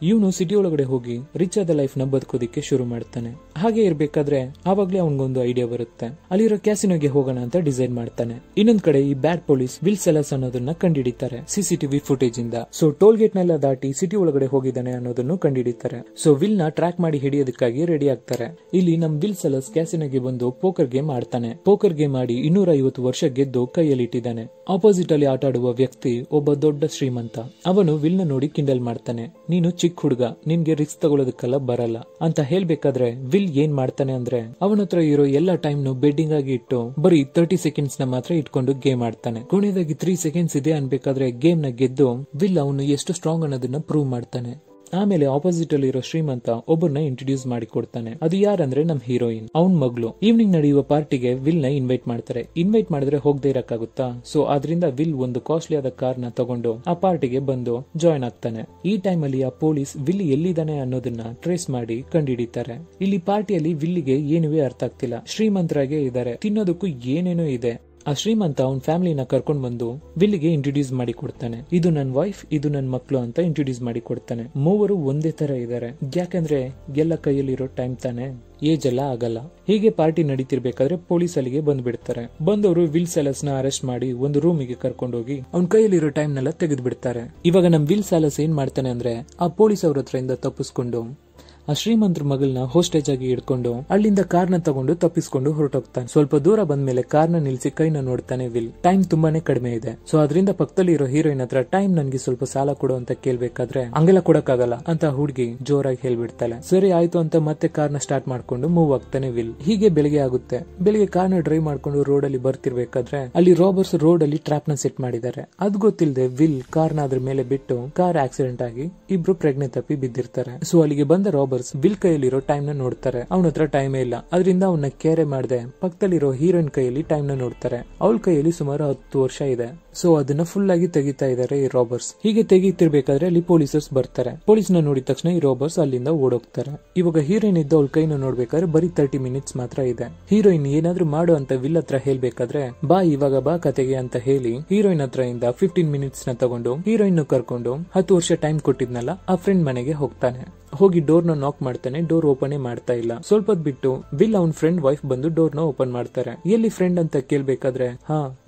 ಇವನು ಸಿಟಿ ಒಳಗಡೆ ಹೋಗಿ ರಿಚ್ ಆದ ಲೈಫ್ ನ ಬದುಕೋದಿಕ್ಕೆ ಶುರು ಮಾಡ್ತಾನೆ. ಹಾಗೆ ಇರ್ಬೇಕಾದ್ರೆ ಆವಾಗ್ಲೇ ಅವನಿಗೊಂದು ಐಡಿಯಾ ಬರುತ್ತೆ. ಅಲ್ಲಿರೋ ಕ್ಯಾಸಿನೋಗೆ ಹೋಗೋಣ ಅಂತ ಡಿಸೈಡ್ ಮಾಡ್ತಾನೆ. ಇನ್ನೊಂದ್ ಕಡೆ ಈ ಬ್ಯಾಡ್ ಪೊಲೀಸ್ ವಿಲ್ ಸೆಲಸ್ ಅನ್ನೋದನ್ನ ಕಂಡಿಡಿತಾರೆ ಸಿಸಿಟಿವಿ ಫುಟೇಜ್ ಇಂದ. ಸೊ ಟೋಲ್ ಗೇಟ್ ನೆಲ್ಲ ದಾಟಿ ಸಿಟಿ ಒಳಗಡೆ ಹೋಗಿದ್ದಾನೆ ಅನ್ನೋದನ್ನು ಕಂಡಿಡಿತಾರೆ. ಸೊ ವಿಲ್ ನ ಟ್ರ್ಯಾಕ್ ಮಾಡಿ ಹಿಡಿಯೋದಕ್ಕಾಗಿ ರೆಡಿ ಆಗ್ತಾರೆ. ಇಲ್ಲಿ ನಮ್ ವಿಲ್ ಸೆಲಸ್ ಕ್ಯಾಸಿನೋಗೆ ಬಂದು ಪೋಕರ್ ಗೇಮ್ ಆಡ್ತಾನೆ. ಪೋಕರ್ ಗೇಮ್ ಆಡಿ 250 ವರ್ಷ ಗೆದ್ದು ಕೈಯಲ್ಲಿ ಇಟ್ಟಿದ್ದಾನೆ. ಆಪೋಸಿಟ್ ಅಲ್ಲಿ ಆಟ ಆಡುವ ವ್ಯಕ್ತಿ ಒಬ್ಬ ದೊಡ್ಡ ಶ್ರೀಮಂತ. ಅವನು ವಿಲ್ ನ ನೋಡಿ ಕಿಂಡಲ್ ಮಾಡ್ತಾನೆ. ನೀನು ಚಿಕ್ಕ ಹುಡುಗ, ನಿನ್ಗೆ ರಿಸ್ಕ್ ತಗೊಳ್ಳೋದಕ್ಕೆಲ್ಲ ಬರಲ್ಲ ಅಂತ ಹೇಳ್ಬೇಕಾದ್ರೆ ವಿಲ್ ಏನ್ ಮಾಡ್ತಾನೆ ಅಂದ್ರೆ ಅವನ ಹತ್ರ ಇರೋ ಎಲ್ಲಾ ಟೈಮ್ ನು ಬೆಡ್ಡಿಂಗ್ ಆಗಿ ಇಟ್ಟು ಬರೀ 30 ಸೆಕೆಂಡ್ಸ್ ನ ಮಾತ್ರ ಇಟ್ಕೊಂಡು ಗೇಮ್ ಆಡ್ತಾನೆ. ಕೊನೆಯದಾಗಿ 3 ಸೆಕೆಂಡ್ಸ್ ಇದೆ ಅನ್ಬೇಕಾದ್ರೆ ಗೇಮ್ ನ ಗೆದ್ದು ವಿಲ್ ಅವನು ಎಷ್ಟು ಸ್ಟ್ರಾಂಗ್ ಅನ್ನೋದನ್ನ ಪ್ರೂವ್ ಮಾಡ್ತಾನೆ. ಆಮೇಲೆ ಆಪೋಸಿಟ್ ಅಲ್ಲಿ ಇರೋ ಶ್ರೀಮಂತ ಒಬ್ಬರನ್ನ ಇಂಟ್ರೊಡ್ಯೂಸ್ ಮಾಡಿ ಕೊಡ್ತಾನೆ. ಅದು ಯಾರಂದ್ರೆ ನಮ್ ಹೀರೋಯಿನ್, ಅವನ್ ಮಗಳು. ಈವ್ನಿಂಗ್ ನಡೆಯುವ ಪಾರ್ಟಿಗೆ ವಿಲ್ ನ ಇನ್ವೈಟ್ ಮಾಡ್ತಾರೆ. ಇನ್ವೈಟ್ ಮಾಡಿದ್ರೆ ಹೋಗದೆ ಇರಕ್ಕಾಗುತ್ತಾ? ಸೊ ಆದ್ರಿಂದ ವಿಲ್ ಒಂದು ಕಾಸ್ಟ್ಲಿ ಆದ ಕಾರ್ ನ ತಗೊಂಡು ಆ ಪಾರ್ಟಿಗೆ ಬಂದು ಜಾಯ್ನ್ ಆಗ್ತಾನೆ. ಈ ಟೈಮ್ ಅಲ್ಲಿ ಆ ಪೊಲೀಸ್ ವಿಲ್ ಎಲ್ಲಿದ್ದಾನೆ ಅನ್ನೋದನ್ನ ಟ್ರೇಸ್ ಮಾಡಿ ಕಂಡುಹಿಡಿತಾರೆ. ಇಲ್ಲಿ ಪಾರ್ಟಿಯಲ್ಲಿ ವಿಲ್ಲಿಗೆ ಏನುವೇ ಅರ್ಥ ಆಗ್ತಿಲ್ಲ. ಶ್ರೀಮಂತರಾಗೆ ಇದ್ದಾರೆ, ತಿನ್ನೋದಕ್ಕೂ ಏನೇನೋ ಇದೆ. ಆ ಶ್ರೀಮಂತ ಅವನ್ ಫ್ಯಾಮಿಲಿನ ಕರ್ಕೊಂಡ್ ಬಂದು ವಿಲ್ಲಿಗೆ ಇಂಟ್ರೊಡ್ಯೂಸ್ ಮಾಡಿ ಕೊಡ್ತಾನೆ. ಇದು ನನ್ ವೈಫ್, ಇದು ನನ್ ಮಕ್ಳು ಅಂತ ಇಂಟ್ರೊಡ್ಯೂಸ್ ಮಾಡಿ ಕೊಡ್ತಾನೆ. ಮೂವರು ಒಂದೇ ತರ ಇದ್ದಾರೆ. ಯಾಕಂದ್ರೆ ಎಲ್ಲ ಕೈಯಲ್ಲಿರೋ ಟೈಮ್ ತಾನೆ, ಏಜ್ ಎಲ್ಲ ಆಗಲ್ಲ. ಹೀಗೆ ಪಾರ್ಟಿ ನಡೀತಿರ್ಬೇಕಾದ್ರೆ ಪೊಲೀಸ್ ಅಲ್ಲಿಗೆ ಬಂದ್ಬಿಡ್ತಾರೆ. ಬಂದವರು ವಿಲ್ ಸೆಲಸ್ ನ ಅರೆಸ್ಟ್ ಮಾಡಿ ಒಂದು ರೂಮಿಗೆ ಕರ್ಕೊಂಡೋಗಿ ಅವ್ನ ಕೈಯಲ್ಲಿರೋ ಟೈಮ್ ನೆಲ್ಲ ತೆಗೆದು ಬಿಡ್ತಾರೆ. ಇವಾಗ ನಮ್ ವಿಲ್ ಸೆಲಸ್ ಏನ್ ಮಾಡ್ತಾನೆ ಅಂದ್ರೆ ಆ ಪೊಲೀಸ್ ಅವ್ರ ಹತ್ರ ತಪ್ಪಿಸ್ಕೊಂಡು ಆ ಶ್ರೀಮಂತರ ಮಗಳನ್ನ ಹೋಸ್ಟೇಜ್ ಆಗಿ ಹಿಡ್ಕೊಂಡು ಅಲ್ಲಿಂದ ಕಾರ್ನ ತಗೊಂಡು ತಪ್ಪಿಸ್ಕೊಂಡು ಹೊರಟೋಗ್ತಾನೆ. ಸ್ವಲ್ಪ ದೂರ ಬಂದ್ಮೇಲೆ ಕಾರ್ನ ನಿಲ್ಸಿ ಕೈನ ನೋಡ್ತಾನೆ ವಿಲ್. ಟೈಮ್ ತುಂಬಾನೇ ಕಡಿಮೆ ಇದೆ. ಸೊ ಅದರಿಂದ ಪಕ್ಕದಲ್ಲಿ ಇರೋ ಹೀರೋಯಿನ್ ಹತ್ರ ಟೈಮ್ ನನ್ಗೆ ಸ್ವಲ್ಪ ಸಾಲ ಕೊಡು ಅಂತ ಕೇಳ್ಬೇಕಾದ್ರೆ ಹಂಗೆಲ್ಲ ಕೊಡಕ್ಕಾಗಲ್ಲ ಅಂತ ಹುಡುಗಿ ಜೋರಾಗಿ ಹೇಳ್ಬಿಡ್ತಾಳೆ. ಸರಿ ಆಯ್ತು ಅಂತ ಮತ್ತೆ ಕಾರ್ನ ಸ್ಟಾರ್ಟ್ ಮಾಡ್ಕೊಂಡು ಮೂವ್ ಆಗ್ತಾನೆ ವಿಲ್. ಹೀಗೆ ಬೆಳಿಗ್ಗೆ ಆಗುತ್ತೆ. ಬೆಳಿಗ್ಗೆ ಕಾರ್ನ ಡ್ರೈವ್ ಮಾಡ್ಕೊಂಡು ರೋಡ್ ಅಲ್ಲಿ ಬರ್ತಿರ್ಬೇಕಾದ್ರೆ ಅಲ್ಲಿ ರಾಬರ್ಸ್ ರೋಡ್ ಅಲ್ಲಿ ಟ್ರಾಪ್ ನ ಸೆಟ್ ಮಾಡಿದ್ದಾರೆ. ಅದ್ ಗೊತ್ತಿಲ್ಲದೆ ವಿಲ್ ಕಾರ್ನ ಅದ್ರ ಮೇಲೆ ಬಿಟ್ಟು ಕಾರ್ ಆಕ್ಸಿಡೆಂಟ್ ಆಗಿ ಇಬ್ರು ಪ್ರಜ್ಞೆ ತಪ್ಪಿ ಬಿದ್ದಿರ್ತಾರೆ. ಸೊ ಅಲ್ಲಿಗೆ ಬಂದ ರಾಬರ್ಸ್ ರಾಬರ್ಸ್ ವಿಲ್ ಕೈಯಲ್ಲಿರೋ ಟೈಮ್ ನ ನೋಡ್ತಾರೆ. ಅವನ ಹತ್ರ ಟೈಮೇ ಇಲ್ಲ, ಅದರಿಂದ ಅವನ್ನ ಕೇರೆ ಮಾಡದೆ ಪಕ್ಕದಲ್ಲಿರೋ ಹೀರೋಯಿನ್ ಕೈಯಲ್ಲಿ ಟೈಮ್ ನ ನೋಡ್ತಾರೆ. ಅವಳ ಕೈಯಲ್ಲಿ ಸುಮಾರು 10 ವರ್ಷ ಇದೆ. ಸೊ ಅದನ್ನ ಫುಲ್ ಆಗಿ ತೆಗಿತಾ ಇದಾರೆ ಈ ರಾಬರ್ಸ್. ಹೀಗೆ ತೆಗಿತಿರ್ಬೇಕಾದ್ರೆ ಅಲ್ಲಿ ಪೊಲೀಸರ್ಸ್ ಬರ್ತಾರೆ. ಪೊಲೀಸ್ ನ ನೋಡಿದ ತಕ್ಷಣ ಈ ರಾಬರ್ಸ್ ಅಲ್ಲಿಂದ ಓಡೋಗ್ತಾರೆ. ಇವಾಗ ಹೀರೋಯಿನ್ ಇದ್ದ ಅವಳ ಕೈನ ನೋಡ್ಬೇಕಾದ್ರೆ ಬರೀ 30 ಮಿನಿಟ್ಸ್ ಮಾತ್ರ ಇದೆ. ಹೀರೋಯಿನ್ ಏನಾದ್ರೂ ಮಾಡು ಅಂತ ವಿಲ್ ಹತ್ರ ಹೇಳ್ಬೇಕಾದ್ರೆ ಬಾ ಇವಾಗ ಬಾ ಕತೆಗೆ ಅಂತ ಹೇಳಿ ಹೀರೋಯಿನ್ ಹತ್ರ ಇಂದ 15 ಮಿನಿಟ್ಸ್ ನ ತಗೊಂಡು ಹೀರೋಯಿನ್ ಕರ್ಕೊಂಡು 10 ವರ್ಷ ಟೈಮ್ ಕೊಟ್ಟಿದ್ನಲ್ಲ ಆ ಫ್ರೆಂಡ್ ಮನೆಗೆ ಹೋಗ್ತಾನೆ. ಹೋಗಿ ಡೋರ್ ನ ನಾಕ್ ಮಾಡ್ತಾನೆ. ಡೋರ್ ಓಪನ್ ಮಾಡ್ತಾ ಇಲ್ಲ. ಸ್ವಲ್ಪ ಬಿಟ್ಟು ವಿಲ್ ಅವನ್ ಫ್ರೆಂಡ್ ವೈಫ್ ಬಂದು ಡೋರ್ ನ ಓಪನ್ ಮಾಡ್ತಾರೆ. ಎಲ್ಲಿ ಫ್ರೆಂಡ್ ಅಂತ ಕೇಳ್ಬೇಕಾದ್ರೆ